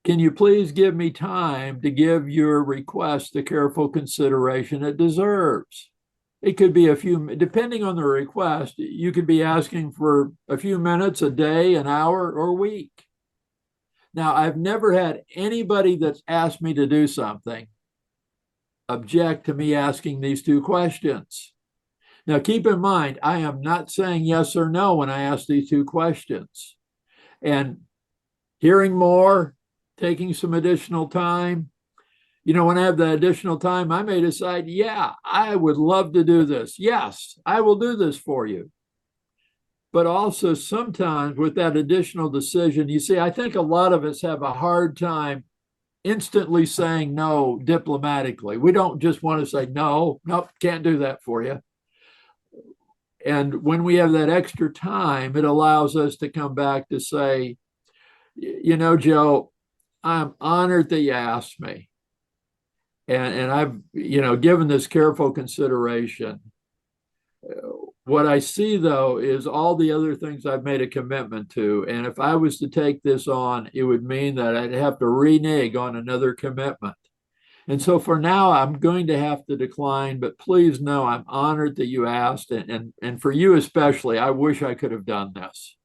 can you please give me time to give your request the careful consideration it deserves? It could be a few, depending on the request, you could be asking for a few minutes, a day, an hour, or a week. Now, I've never had anybody that's asked me to do something object to me asking these 2 questions. Now, keep in mind, I am not saying yes or no when I ask these 2 questions. And hearing more, taking some additional time, when I have the additional time, I may decide, yeah, I would love to do this. Yes, I will do this for you. But also sometimes with that additional decision, you see, I think a lot of us have a hard time instantly saying no diplomatically. We don't just want to say, no, nope, can't do that for you. And when we have that extra time, it allows us to come back to say, Joe, I'm honored that you asked me. And I've, given this careful consideration. What I see, though, is all the other things I've made a commitment to. And if I was to take this on, it would mean that I'd have to renege on another commitment. And so for now, I'm going to have to decline, but please know I'm honored that you asked. And for you especially, I wish I could have done this.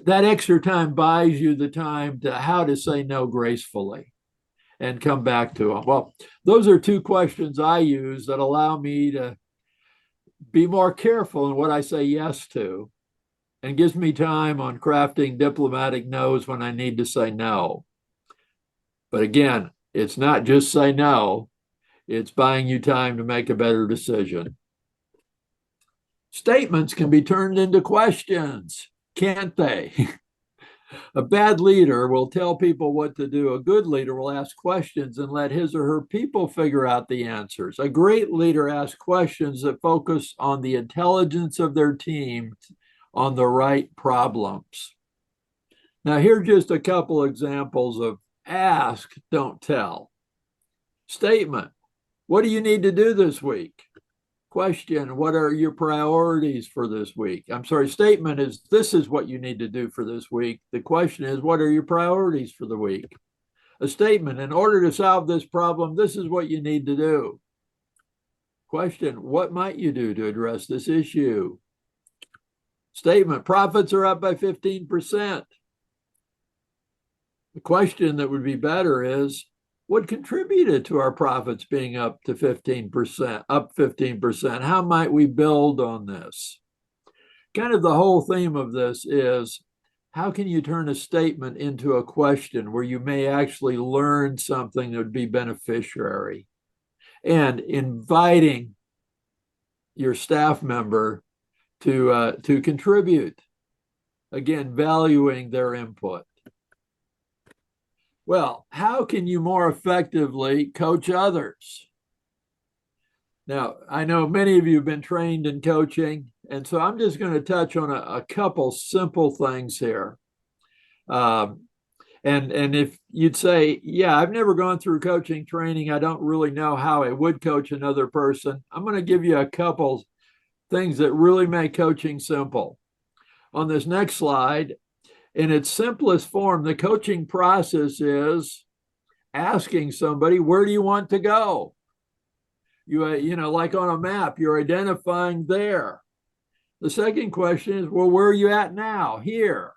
That extra time buys you the time to how to say no gracefully and come back to them. Well, those are 2 questions I use that allow me to be more careful in what I say yes to and gives me time on crafting diplomatic no's when I need to say no. But again, it's not just say no, it's buying you time to make a better decision. Statements can be turned into questions, can't they? A bad leader will tell people what to do. A good leader will ask questions and let his or her people figure out the answers. A great leader asks questions that focus on the intelligence of their team on the right problems. Now, here's just a couple examples of ask, don't tell. Statement, what do you need to do this week? Question, what are your priorities for this week? I'm sorry, statement is, this is what you need to do for this week. The question is, what are your priorities for the week? A statement, in order to solve this problem, this is what you need to do. Question, what might you do to address this issue? Statement, profits are up by 15%. The question that would be better is, what contributed to our profits being up to 15%, up 15%? How might we build on this? Kind of the whole theme of this is, how can you turn a statement into a question where you may actually learn something that would be beneficiary? And inviting your staff member to contribute, again, valuing their input. Well, how can you more effectively coach others? Now, I know many of you have been trained in coaching, and so I'm just going to touch on a couple simple things here. And if you'd say, yeah, I've never gone through coaching training, I don't really know how I would coach another person, I'm going to give you a couple things that really make coaching simple. On this next slide, in its simplest form, the coaching process is asking somebody, where do you want to go? You know, like on a map, you're identifying there. The second question is, well, where are you at now? Here.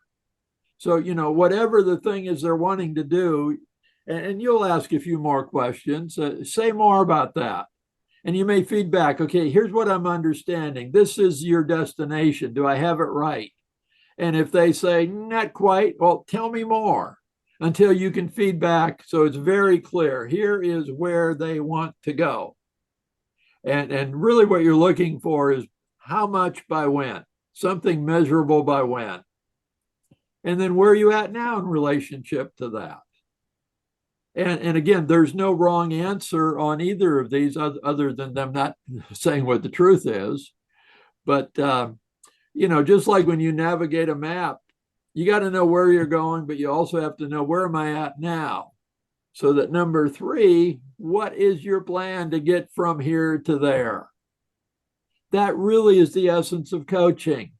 So, you know, whatever the thing is they're wanting to do, and you'll ask a few more questions, say more about that. And you may feedback, okay, here's what I'm understanding. This is your destination. Do I have it right? And if they say, not quite, well, tell me more until you can feedback. So it's very clear. Here is where they want to go. And really what you're looking for is how much by when, something measurable by when. And then where are you at now in relationship to that? And again, there's no wrong answer on either of these other than them not saying what the truth is. But, you know, just like when you navigate a map, you got to know where you're going, but you also have to know where am I at now? So that number 3, what is your plan to get from here to there? That really is the essence of coaching.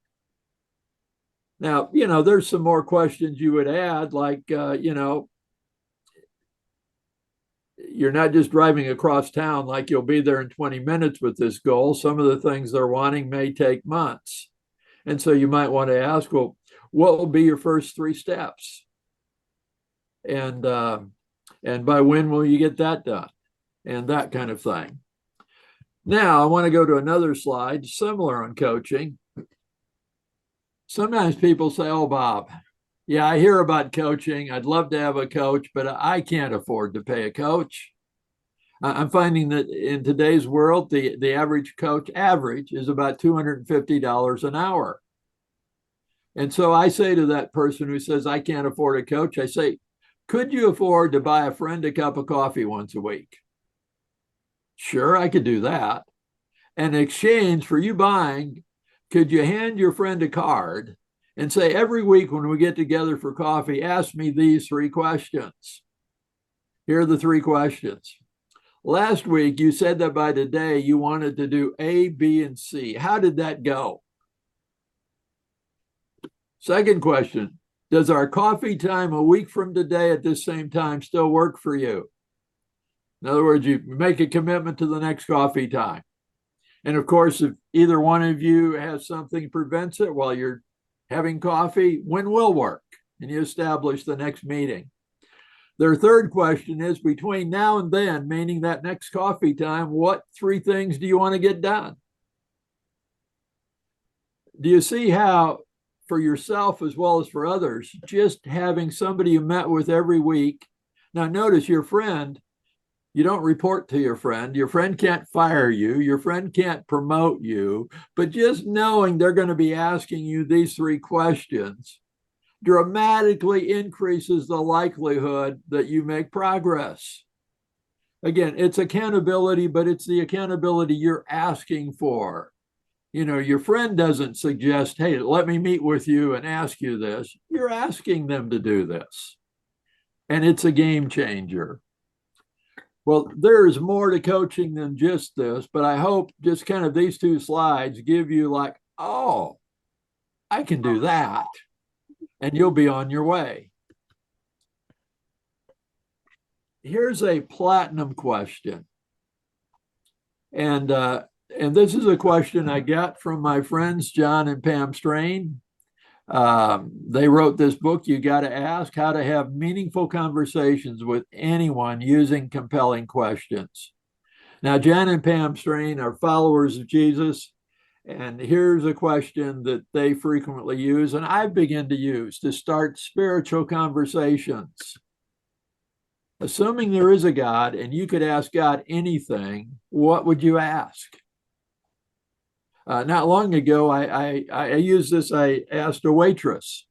Now, you know, there's some more questions you would add, like, you know, you're not just driving across town like you'll be there in 20 minutes with this goal. Some of the things they're wanting may take months. And so you might want to ask, well, what will be your first 3 steps? And by when will you get that done? And that kind of thing. Now, I want to go to another slide, similar on coaching. Sometimes people say, oh, Bob, yeah, I hear about coaching. I'd love to have a coach, but I can't afford to pay a coach. I'm finding that in today's world, the average coach is about $250 an hour. And so I say to that person who says, I can't afford a coach, I say, could you afford to buy a friend a cup of coffee once a week? Sure, I could do that. And in exchange for you buying, could you hand your friend a card and say, every week when we get together for coffee, ask me these 3 questions. Here are the 3 questions. Last week, you said that by today you wanted to do A, B, and C. How did that go? Second question, does our coffee time a week from today at this same time still work for you? In other words, you make a commitment to the next coffee time. And of course, if either one of you has something prevents it while you're having coffee, when will work? And you establish the next meeting. Their third question is, between now and then, meaning that next coffee time, what 3 things do you want to get done? Do you see how, for yourself as well as for others, just having somebody you met with every week? Now, notice your friend, you don't report to your friend can't fire you, your friend can't promote you, but just knowing they're going to be asking you these 3 questions dramatically increases the likelihood that you make progress. Again, it's accountability, but it's the accountability you're asking for. You know, your friend doesn't suggest, hey, let me meet with you and ask you this. You're asking them to do this. And it's a game changer. Well, there's more to coaching than just this, but I hope just kind of these 2 slides give you like, oh, I can do that. And you'll be on your way. Here's a platinum question. And this is a question I got from my friends, John and Pam Strain. They wrote this book, You Got to Ask, How to Have Meaningful Conversations with Anyone Using Compelling Questions. Now, John and Pam Strain are followers of Jesus. And here's a question that they frequently use, and I begin to use to start spiritual conversations. Assuming there is a God and you could ask God anything, what would you ask? Not long ago, I used this. I asked a waitress,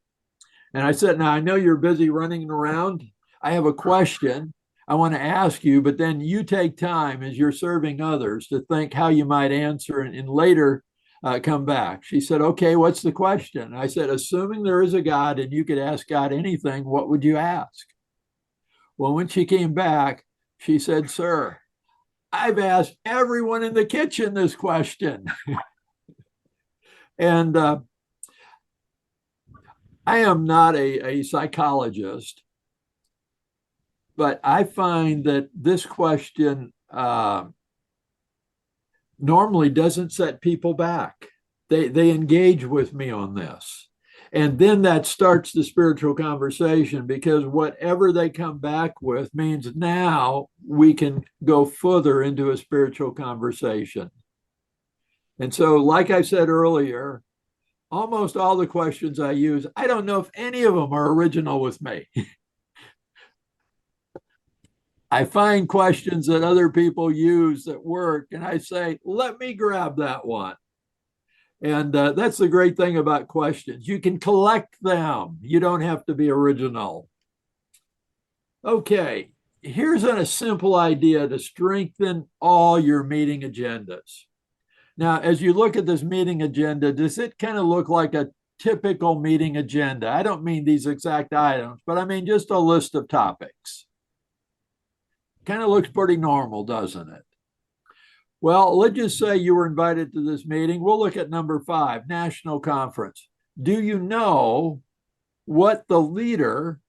and I said, now I know you're busy running around. I have a question I want to ask you, but then you take time as you're serving others to think how you might answer, and later come back. She said, okay, what's the question? I said, assuming there is a God and you could ask God anything, what would you ask? Well, when she came back, she said, sir, I've asked everyone in the kitchen this question. And I am not a psychologist, but I find that this question normally doesn't set people back. They engage with me on this. And then that starts the spiritual conversation, because whatever they come back with means now we can go further into a spiritual conversation. And so, like I said earlier, almost all the questions I use, I don't know if any of them are original with me. I find questions that other people use that work, and I say, let me grab that one. And that's the great thing about questions. You can collect them. You don't have to be original. Okay, here's a simple idea to strengthen all your meeting agendas. Now, as you look at this meeting agenda, does it kind of look like a typical meeting agenda? I don't mean these exact items, but I mean just a list of topics. Kind of looks pretty normal, doesn't it? Well, let's just say you were invited to this meeting. We'll look at number 5, national conference. Do you know what the leader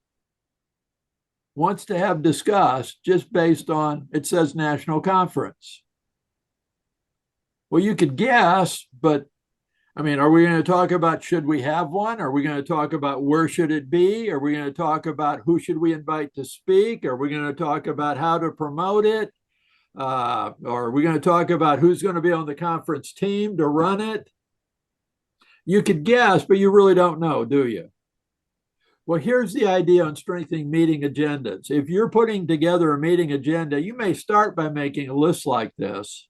wants to have discussed just based on, it says national conference? Well, you could guess, but I mean, are we going to talk about should we have one? Are we going to talk about where should it be? Are we going to talk about who should we invite to speak? Are we going to talk about how to promote it? Or are we going to talk about who's going to be on the conference team to run it? You could guess, but you really don't know, do you? Well, here's the idea on strengthening meeting agendas. If you're putting together a meeting agenda, you may start by making a list like this.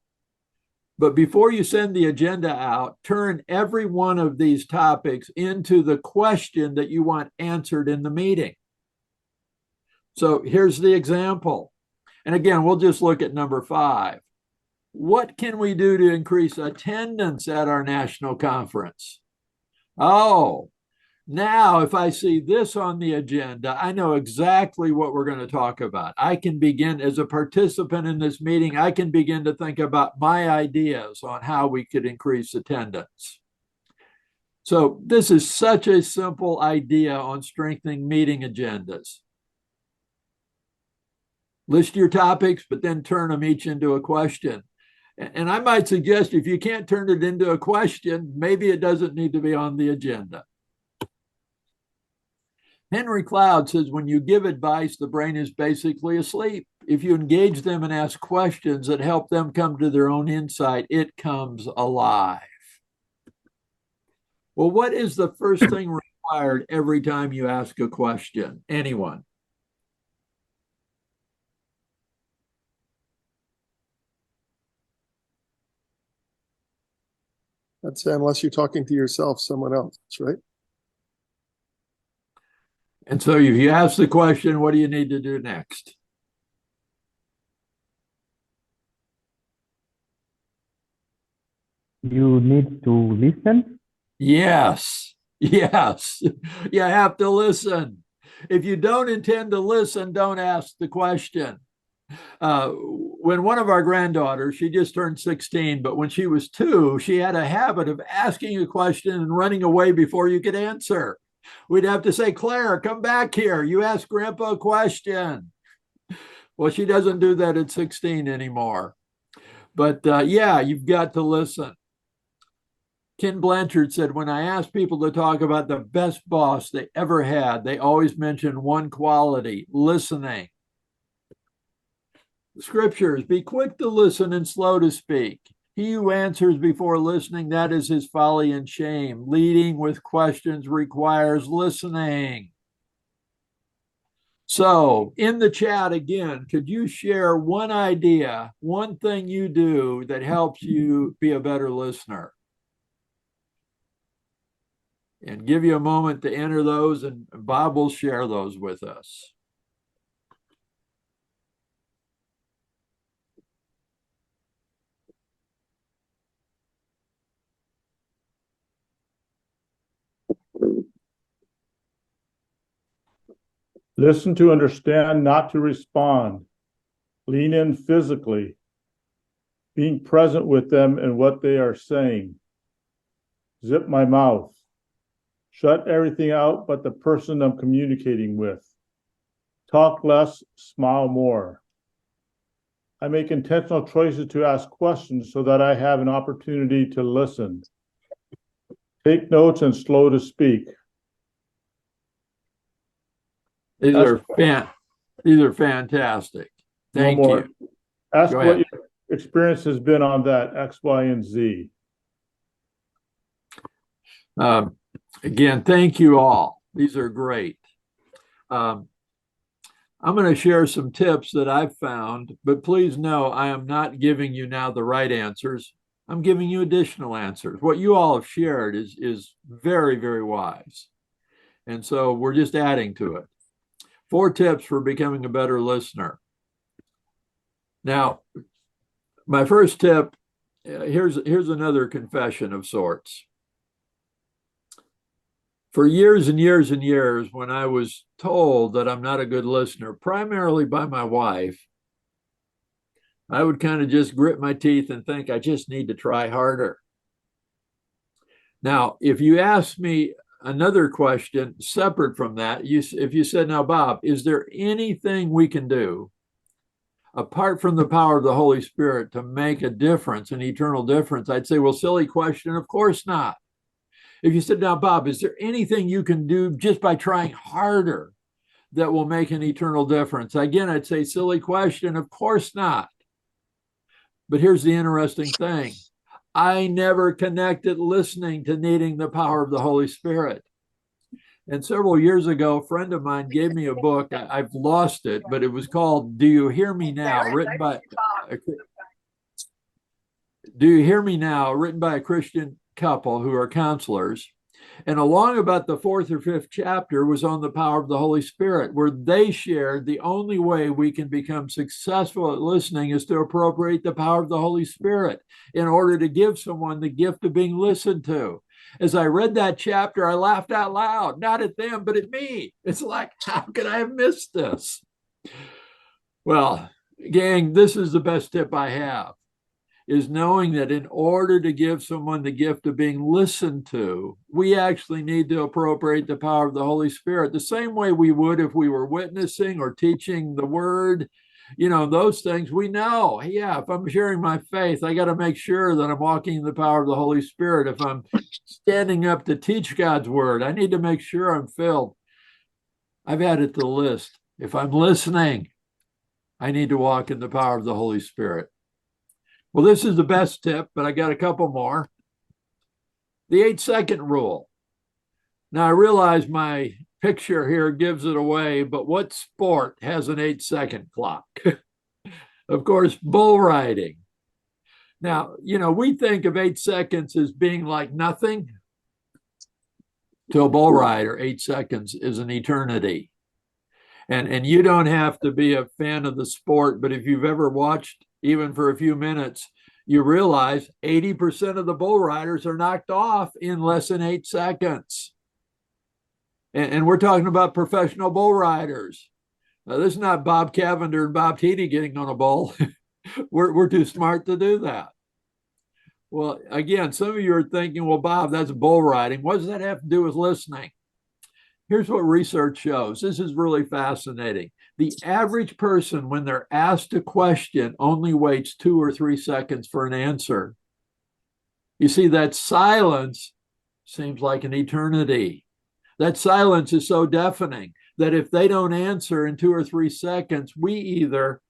But before you send the agenda out, turn every one of these topics into the question that you want answered in the meeting. So here's the example. And again, we'll just look at number 5. What can we do to increase attendance at our national conference? Oh, now if I see this on the agenda, I know exactly what we're going to talk about. I can begin, as a participant in this meeting, I can begin to think about my ideas on how we could increase attendance. So this is such a simple idea on strengthening meeting agendas. List your topics, but then turn them each into a question. And I might suggest if you can't turn it into a question, maybe it doesn't need to be on the agenda. Henry Cloud says, when you give advice, the brain is basically asleep. If you engage them and ask questions that help them come to their own insight, it comes alive. Well, what is the first thing required every time you ask a question? Anyone? I'd say unless you're talking to yourself, someone else, right? And so if you ask the question, what do you need to do next? You need to listen. Yes, yes, you have to listen. If you don't intend to listen, don't ask the question. When one of our granddaughters, she just turned 16, but when she was 2, she had a habit of asking a question and running away before you could answer. We'd have to say, Claire, come back here. You asked Grandpa a question. Well, she doesn't do that at 16 anymore. But yeah, you've got to listen. Ken Blanchard said, when I ask people to talk about the best boss they ever had, they always mention one quality: listening. Scriptures, be quick to listen and slow to speak. He who answers before listening, that is his folly and shame. Leading with questions requires listening. So in the chat again, could you share one idea, one thing you do that helps you be a better listener? And give you a moment to enter those, and Bob will share those with us. Listen to understand, not to respond. Lean in physically, being present with them and what they are saying. Zip my mouth. Shut everything out but the person I'm communicating with. Talk less, smile more. I make intentional choices to ask questions so that I have an opportunity to listen. Take notes and slow to speak. These Ask- are fantastic. Thank One more. you. Ask Go what ahead. your experience has been on that X, Y, and Z. Again, thank you all. These are great. I'm going to share some tips that I've found, but please know I am not giving you now the right answers. I'm giving you additional answers. What you all have shared is very, very wise. And so we're just adding to it. 4 tips for becoming a better listener. Now, my first tip, here's another confession of sorts. For years and years and years, when I was told that I'm not a good listener, primarily by my wife, I would kind of just grit my teeth and think I just need to try harder. Now, if you ask me another question separate from that, if you said, now, Bob, is there anything we can do apart from the power of the Holy Spirit to make a difference, an eternal difference? I'd say, well, silly question, of course not. If you said, now, Bob, is there anything you can do just by trying harder that will make an eternal difference? Again, I'd say, silly question, of course not. But here's the interesting thing. I never connected listening to needing the power of the Holy Spirit. And several years ago, a friend of mine gave me a book. I've lost it, but it was called Do You Hear Me Now? Written by a Christian couple who are counselors. And along about the 4th or 5th chapter was on the power of the Holy Spirit, where they shared the only way we can become successful at listening is to appropriate the power of the Holy Spirit in order to give someone the gift of being listened to. As I read that chapter, I laughed out loud, not at them, but at me. It's like, how could I have missed this? Well, gang, this is the best tip I have, is knowing that in order to give someone the gift of being listened to, we actually need to appropriate the power of the Holy Spirit the same way we would if we were witnessing or teaching the word. You know, those things we know. Yeah, if I'm sharing my faith, I got to make sure that I'm walking in the power of the Holy Spirit. If I'm standing up to teach God's word, I need to make sure I'm filled. I've added to the list. If I'm listening, I need to walk in the power of the Holy Spirit. Well, this is the best tip, but I got a couple more. The 8-second rule. Now, I realize my picture here gives it away, but what sport has an 8-second clock? Of course, bull riding. Now, you know, we think of 8 seconds as being like nothing. To a bull rider, 8 seconds is an eternity. And you don't have to be a fan of the sport, but if you've ever watched even for a few minutes, you realize 80% of the bull riders are knocked off in less than 8 seconds. And we're talking about professional bull riders. Now, this is not Bob Cavender and Bob Tiede getting on a bull. We're too smart to do that. Well, again, some of you are thinking, well, Bob, that's bull riding. What does that have to do with listening? Here's what research shows. This is really fascinating. The average person, when they're asked a question, only waits 2 or 3 seconds for an answer. You see, that silence seems like an eternity. That silence is so deafening that if they don't answer in 2 or 3 seconds, we either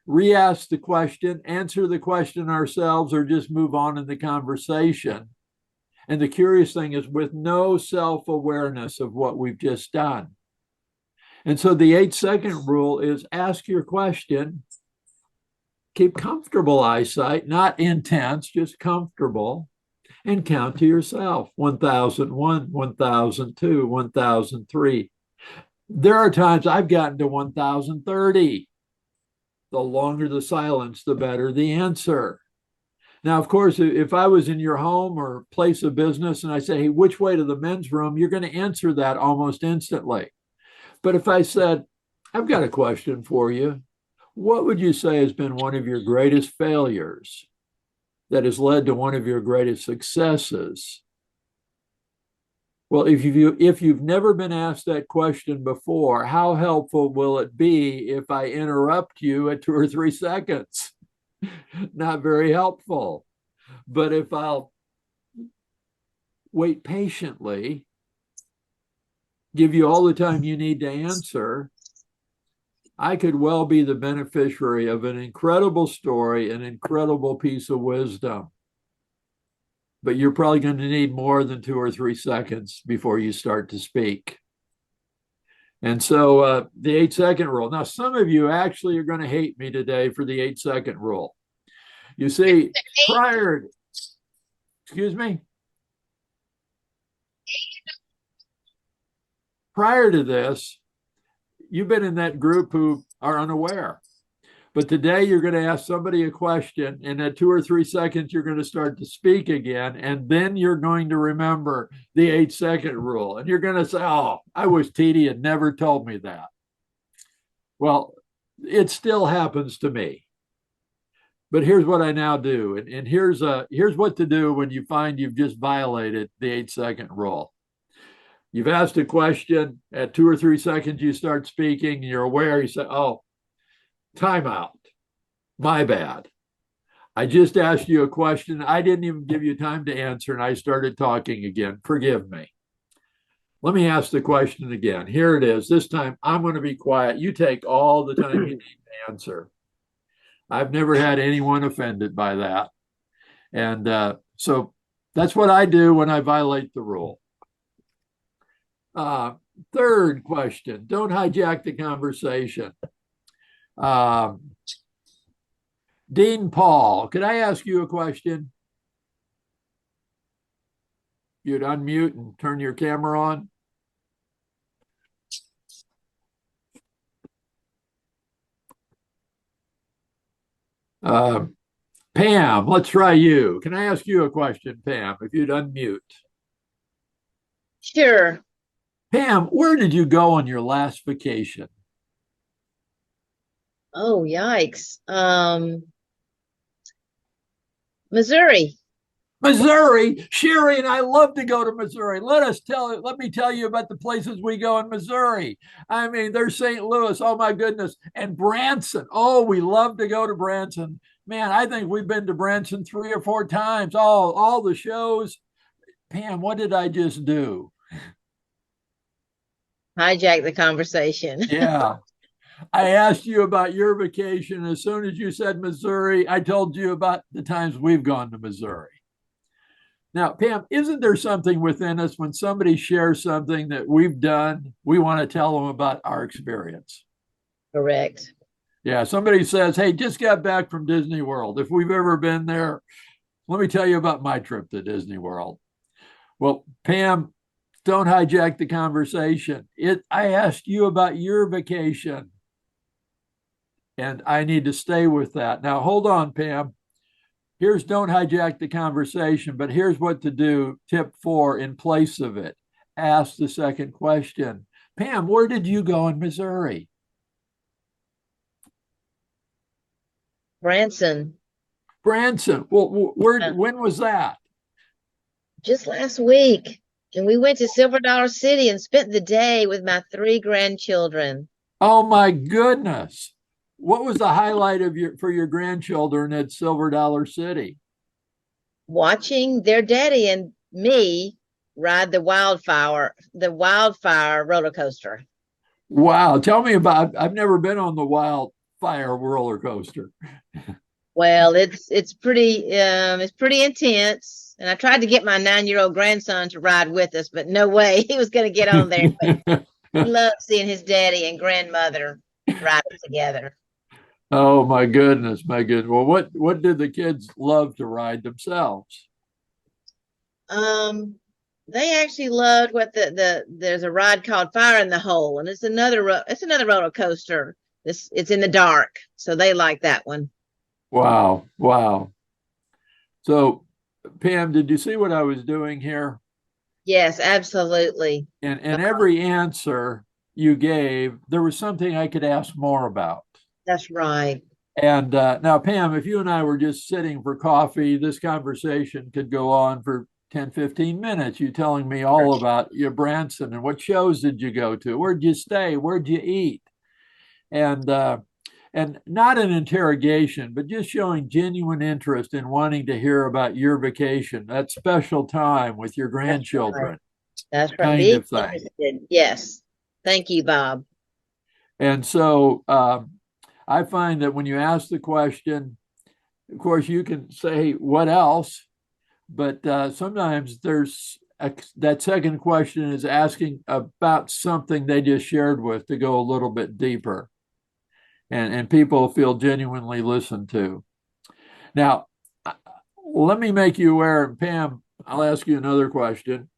re-ask the question, answer the question ourselves, or just move on in the conversation. And the curious thing is with no self-awareness of what we've just done. And so the 8-second rule is ask your question, keep comfortable eyesight, not intense, just comfortable, and count to yourself, 1001, 1002, 1003. There are times I've gotten to 1030. The longer the silence, the better the answer. Now, of course, if I was in your home or place of business and I say, hey, which way to the men's room, you're going to answer that almost instantly. But if I said, I've got a question for you. What would you say has been one of your greatest failures that has led to one of your greatest successes? Well, if you've never been asked that question before, how helpful will it be if I interrupt you at 2 or 3 seconds? Not very helpful. But if I'll wait patiently, give you all the time you need to answer, I could well be the beneficiary of an incredible story, an incredible piece of wisdom. But you're probably going to need more than 2 or 3 seconds before you start to speak. And so the 8-second rule. Now, some of you actually are going to hate me today for the 8-second rule. You see, excuse me? Prior to this, you've been in that group who are unaware. But today you're going to ask somebody a question, and at 2 or 3 seconds, you're going to start to speak again. And then you're going to remember the 8-second rule. And you're going to say, oh, I wish Tiede had never told me that. Well, it still happens to me. But here's what I now do. And here's what to do when you find you've just violated the 8-second rule. You've asked a question, at 2 or 3 seconds, you start speaking, and you're aware, you say, oh, timeout. My bad. I just asked you a question. I didn't even give you time to answer, and I started talking again. Forgive me. Let me ask the question again. Here it is. This time, I'm going to be quiet. You take all the time you need to answer. I've never had anyone offended by that. And so that's what I do when I violate the rule. Third question, don't hijack the conversation. Dean Paul, could I ask you a question? You'd unmute and turn your camera on. Pam, let's try you. Can I ask you a question, Pam, if you'd unmute? Sure. Pam, where did you go on your last vacation? Oh, yikes. Missouri. Missouri. Sherry and I love to go to Missouri. Let me tell you about the places we go in Missouri. I mean, there's St. Louis. Oh my goodness. And Branson. Oh, we love to go to Branson. Man, I think we've been to Branson 3 or 4 times. All the shows. Pam, what did I just do? Hijack the conversation. Yeah. I asked you about your vacation. As soon as you said Missouri, I told you about the times we've gone to Missouri. Now, Pam, isn't there something within us when somebody shares something that we've done, we want to tell them about our experience? Correct. Yeah, somebody says, hey, just got back from Disney World. If we've ever been there, let me tell you about my trip to Disney World. Well, Pam, don't hijack the conversation. I asked you about your vacation, and I need to stay with that. Now, hold on, Pam. Here's don't hijack the conversation, but here's what to do. Tip 4 in place of it. Ask the second question. Pam, where did you go in Missouri? Branson. Branson. Well, when was that? Just last week. And we went to Silver Dollar City and spent the day with my 3 grandchildren. Oh my goodness. What was the highlight for your grandchildren at Silver Dollar City? Watching their daddy and me ride the wildfire roller coaster. Wow. Tell me I've never been on the wildfire roller coaster. Well, it's pretty intense. And I tried to get my 9-year-old grandson to ride with us, but no way he was going to get on there. But he loved seeing his daddy and grandmother ride together. Oh my goodness, my goodness. Well, what did the kids love to ride themselves? They actually loved there's a ride called Fire in the Hole, and it's another roller coaster. It's in the dark, so they like that one. Wow, wow. So, Pam, did you see what I was doing here? Yes, absolutely. And every answer you gave, there was something I could ask more about. That's right. And now, Pam, if you and I were just sitting for coffee, this conversation could go on for 10, 15 minutes. You telling me all about your Branson and what shows did you go to? Where'd you stay? Where'd you eat? And not an interrogation, but just showing genuine interest in wanting to hear about your vacation, that special time with your grandchildren, That's right. kind Being of thing. interested. Yes. Thank you, Bob. And so I find that when you ask the question, of course, you can say, what else? But sometimes that second question is asking about something they just shared with to go a little bit deeper. And people feel genuinely listened to. Now, let me make you aware, and Pam, I'll ask you another question.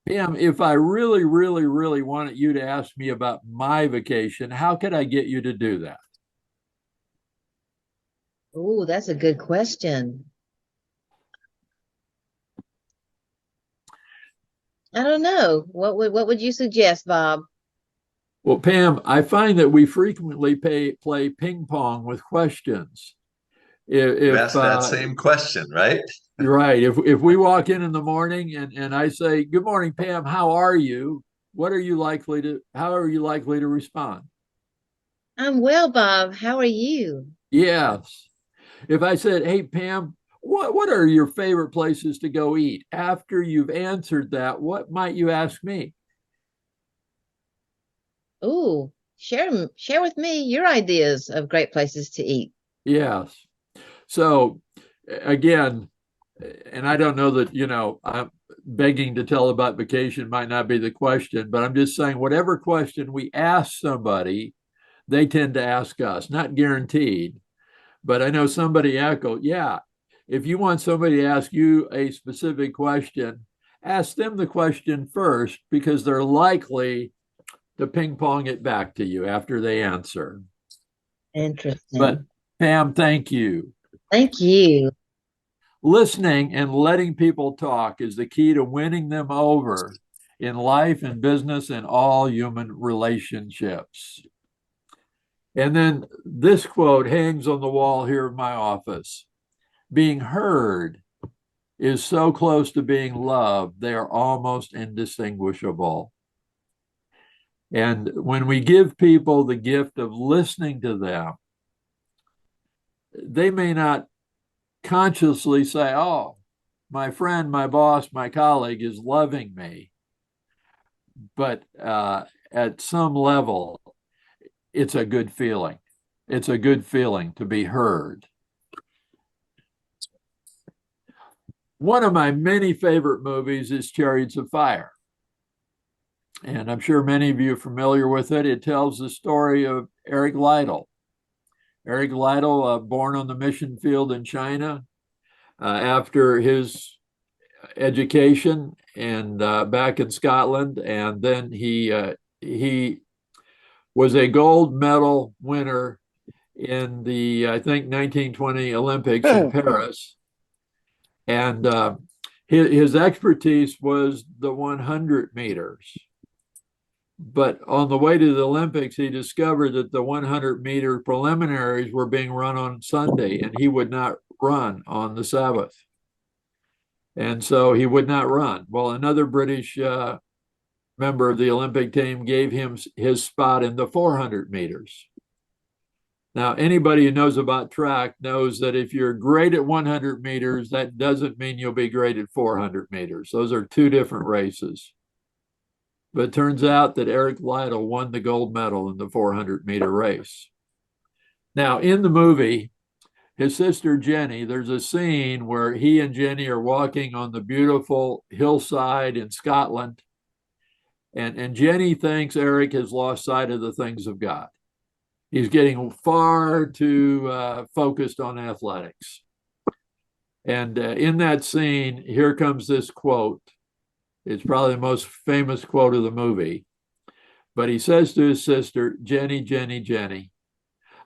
Pam, if I really, really, really wanted you to ask me about my vacation, how could I get you to do that? Oh, that's a good question. I don't know. What would you suggest, Bob? Well, Pam, I find that we frequently play ping pong with questions. You If asked that same question, right? right, if we walk in the morning and I say, "Good morning, Pam, how are you?" How are you likely to respond? I'm well, Bob. How are you? Yes. If I said, "Hey, Pam, what are your favorite places to go eat?" After you've answered that, what might you ask me? Ooh, share with me your ideas of great places to eat. Yes. So again, and I don't know that, I'm begging to tell about vacation might not be the question, but I'm just saying whatever question we ask somebody, they tend to ask us, not guaranteed. But I know somebody echoed, yeah, if you want somebody to ask you a specific question, ask them the question first because they're likely to ping pong it back to you after they answer. Interesting. But Pam, thank you. Thank you. Listening and letting people talk is the key to winning them over in life and business and all human relationships. And then this quote hangs on the wall here in my office. Being heard is so close to being loved, they are almost indistinguishable. And when we give people the gift of listening to them, they may not consciously say, oh, my friend, my boss, my colleague is loving me. But at some level, it's a good feeling. It's a good feeling to be heard. One of my many favorite movies is Chariots of Fire. And I'm sure many of you are familiar with it. It tells the story of Eric Liddell. Eric Liddell, born on the mission field in China, after his education and back in Scotland, and then he was a gold medal winner in the I think 1920 Olympics in Paris, and his expertise was the 100 meters. But on the way to the Olympics, he discovered that the 100-meter preliminaries were being run on Sunday, and he would not run on the Sabbath. And so he would not run. Well, another British member of the Olympic team gave him his spot in the 400 meters. Now, anybody who knows about track knows that if you're great at 100 meters, that doesn't mean you'll be great at 400 meters. Those are two different races. But it turns out that Eric Liddell won the gold medal in the 400-meter race. Now, in the movie, his sister Jenny, there's a scene where he and Jenny are walking on the beautiful hillside in Scotland. And Jenny thinks Eric has lost sight of the things of God. He's getting far too focused on athletics. And in that scene, here comes this quote. It's probably the most famous quote of the movie. But he says to his sister, Jenny, Jenny, Jenny,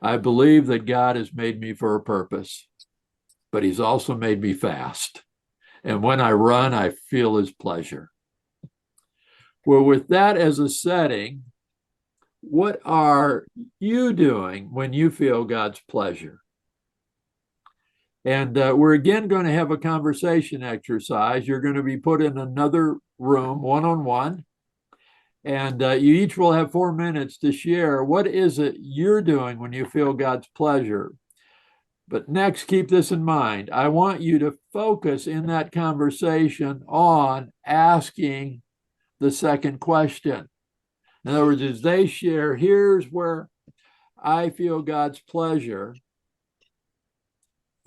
I believe that God has made me for a purpose, but he's also made me fast. And when I run, I feel his pleasure. Well, with that as a setting, what are you doing when you feel God's pleasure? And we're again going to have a conversation exercise. You're going to be put in another room, one-on-one, and you each will have 4 minutes to share what is it you're doing when you feel God's pleasure. But next, keep this in mind. I want you to focus in that conversation on asking the second question. In other words, as they share, here's where I feel God's pleasure.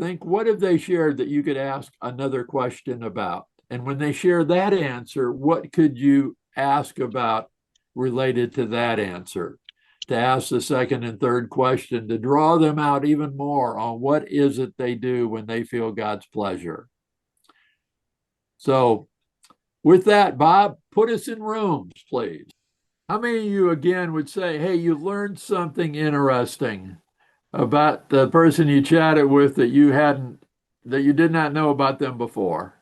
Think, what have they shared that you could ask another question about? And when they share that answer, what could you ask about related to that answer? To ask the second and third question, to draw them out even more on what is it they do when they feel God's pleasure. So with that, Bob, put us in rooms, please. How many of you again would say, hey, you learned something interesting about the person you chatted with that you did not know about them before?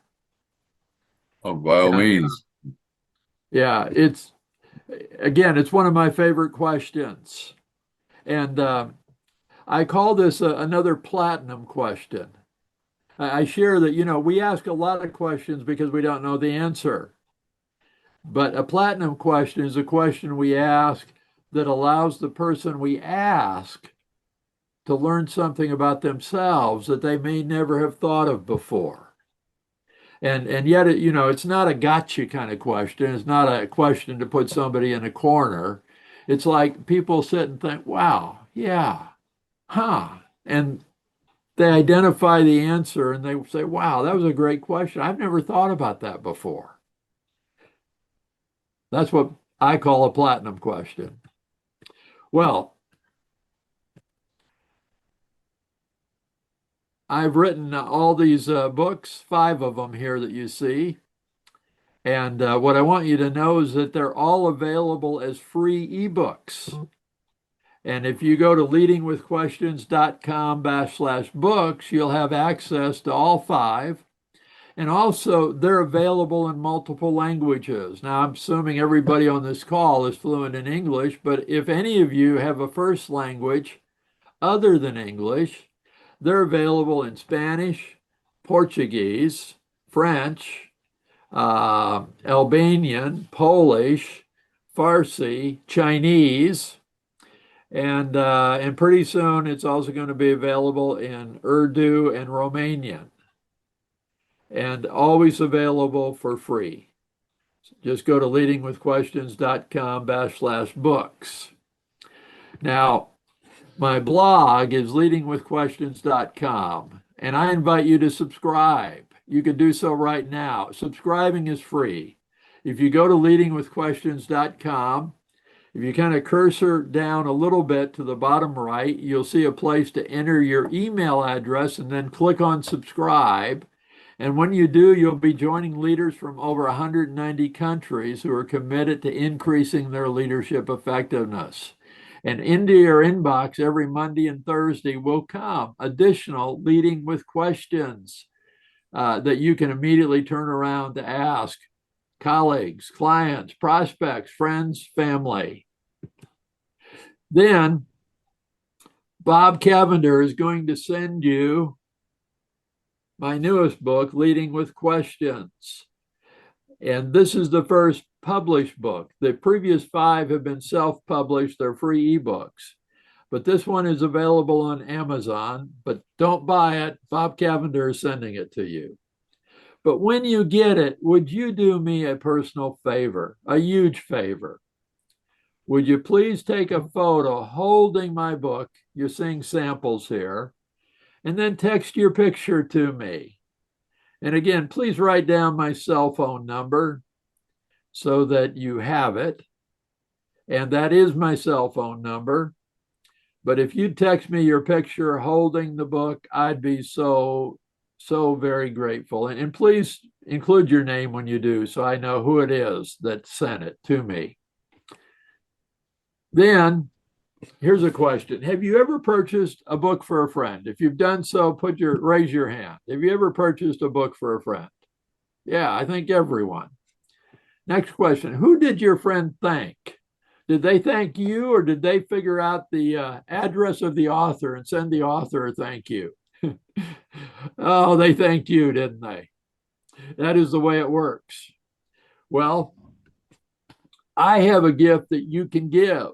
Oh, by all means. Yeah, it's one of my favorite questions. And I call this another platinum question. I share that, we ask a lot of questions because we don't know the answer. But a platinum question is a question we ask that allows the person we ask to learn something about themselves that they may never have thought of before. And yet, it's not a gotcha kind of question. It's not a question to put somebody in a corner. It's like people sit and think, wow, yeah, huh. And they identify the answer and they say, wow, that was a great question. I've never thought about that before. That's what I call a platinum question. Well, I've written all these books, 5 of them here that you see. And what I want you to know is that they're all available as free ebooks. And if you go to leadingwithquestions.com/books, you'll have access to all 5. And also, they're available in multiple languages. Now, I'm assuming everybody on this call is fluent in English, but if any of you have a first language other than English, they're available in Spanish, Portuguese, French, Albanian, Polish, Farsi, Chinese, and pretty soon it's also going to be available in Urdu and Romanian, and always available for free. Just go to leadingwithquestions.com/books. Now, my blog is leadingwithquestions.com, and I invite you to subscribe. You can do so right now. Subscribing is free. If you go to leadingwithquestions.com, if you kind of cursor down a little bit to the bottom right, you'll see a place to enter your email address and then click on subscribe. And when you do, you'll be joining leaders from over 190 countries who are committed to increasing their leadership effectiveness. And into your inbox every Monday and Thursday will come additional Leading with Questions that you can immediately turn around to ask colleagues, clients, prospects, friends, family. Then Bob Cavender is going to send you my newest book, Leading with Questions. And this is the first published book. The previous 5 have been self-published. They're free ebooks. But this one is available on Amazon, but don't buy it. Bob Cavender is sending it to you. But when you get it, would you do me a personal favor, a huge favor? Would you please take a photo holding my book? You're seeing samples here. And then text your picture to me. And again, please write down my cell phone number so that you have it. And that is my cell phone number. But if you text me your picture holding the book, I'd be so very grateful. And please include your name when you do, so I know who it is that sent it to me. Then here's a question. Have you ever purchased a book for a friend? If you've done so, raise your hand. Have you ever purchased a book for a friend? Yeah, I think everyone. Next question. Who did your friend thank? Did they thank you, or did they figure out the address of the author and send the author a thank you? Oh, they thanked you, didn't they? That is the way it works. Well, I have a gift that you can give.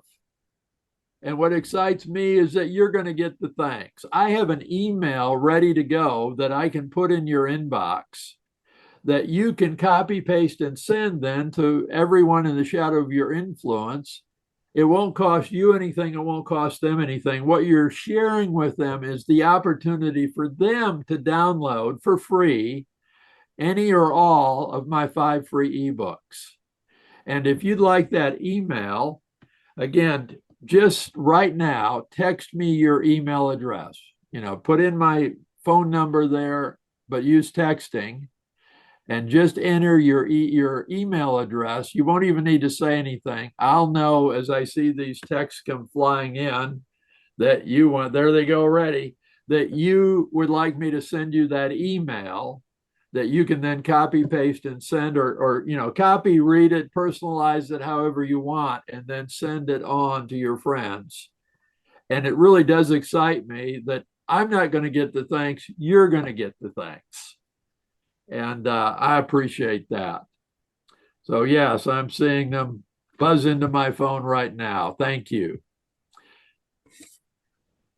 And what excites me is that you're going to get the thanks. I have an email ready to go that I can put in your inbox that you can copy, paste, and send then to everyone in the shadow of your influence. It won't cost you anything. It won't cost them anything. What you're sharing with them is the opportunity for them to download for free any or all of my 5 free ebooks. And if you'd like that email, again, just right now, text me your email address. Put in my phone number there, but use texting. And just enter your email address. You won't even need to say anything. I'll know as I see these texts come flying in that you want, there they go already, that you would like me to send you that email that you can then copy, paste, and send, or copy, read it, personalize it however you want, and then send it on to your friends. And it really does excite me that I'm not going to get the thanks, you're going to get the thanks. And I appreciate that. So yes, I'm seeing them buzz into my phone right now. Thank you.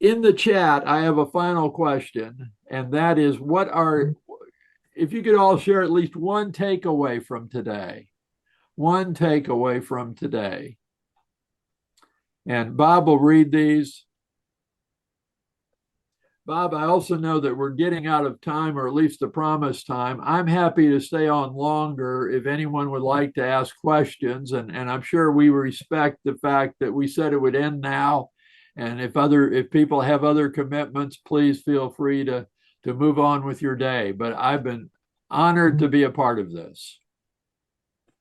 In the chat, I have a final question, and that is, if you could all share at least one takeaway from today. One takeaway from today. And Bob will read these. Bob, I also know that we're getting out of time, or at least the promised time. I'm happy to stay on longer if anyone would like to ask questions. And I'm sure we respect the fact that we said it would end now. And if people have other commitments, please feel free to move on with your day. But I've been honored to be a part of this.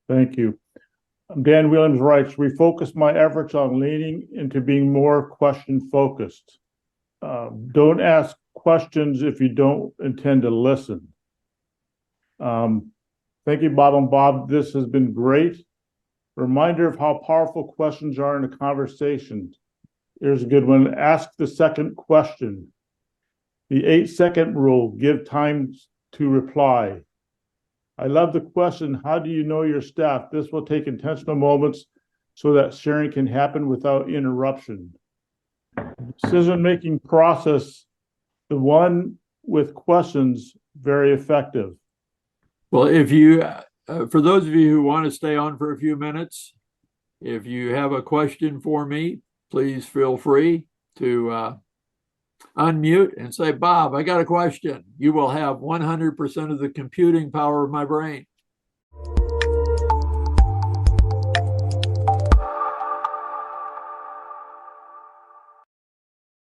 Thank you. Dan Williams writes, refocus my efforts on leaning into being more question focused. Don't ask questions if you don't intend to listen. Thank you, Bob and Bob. This has been great. Reminder of how powerful questions are in a conversation. Here's a good one. Ask the second question. The 8-second rule, give time to reply. I love the question, how do you know your staff? This will take intentional moments so that sharing can happen without interruption. Decision-making process, the one with questions, very effective. Well, if you, for those of you who want to stay on for a few minutes, if you have a question for me, please feel free to unmute and say, Bob, I got a question. You will have 100% of the computing power of my brain.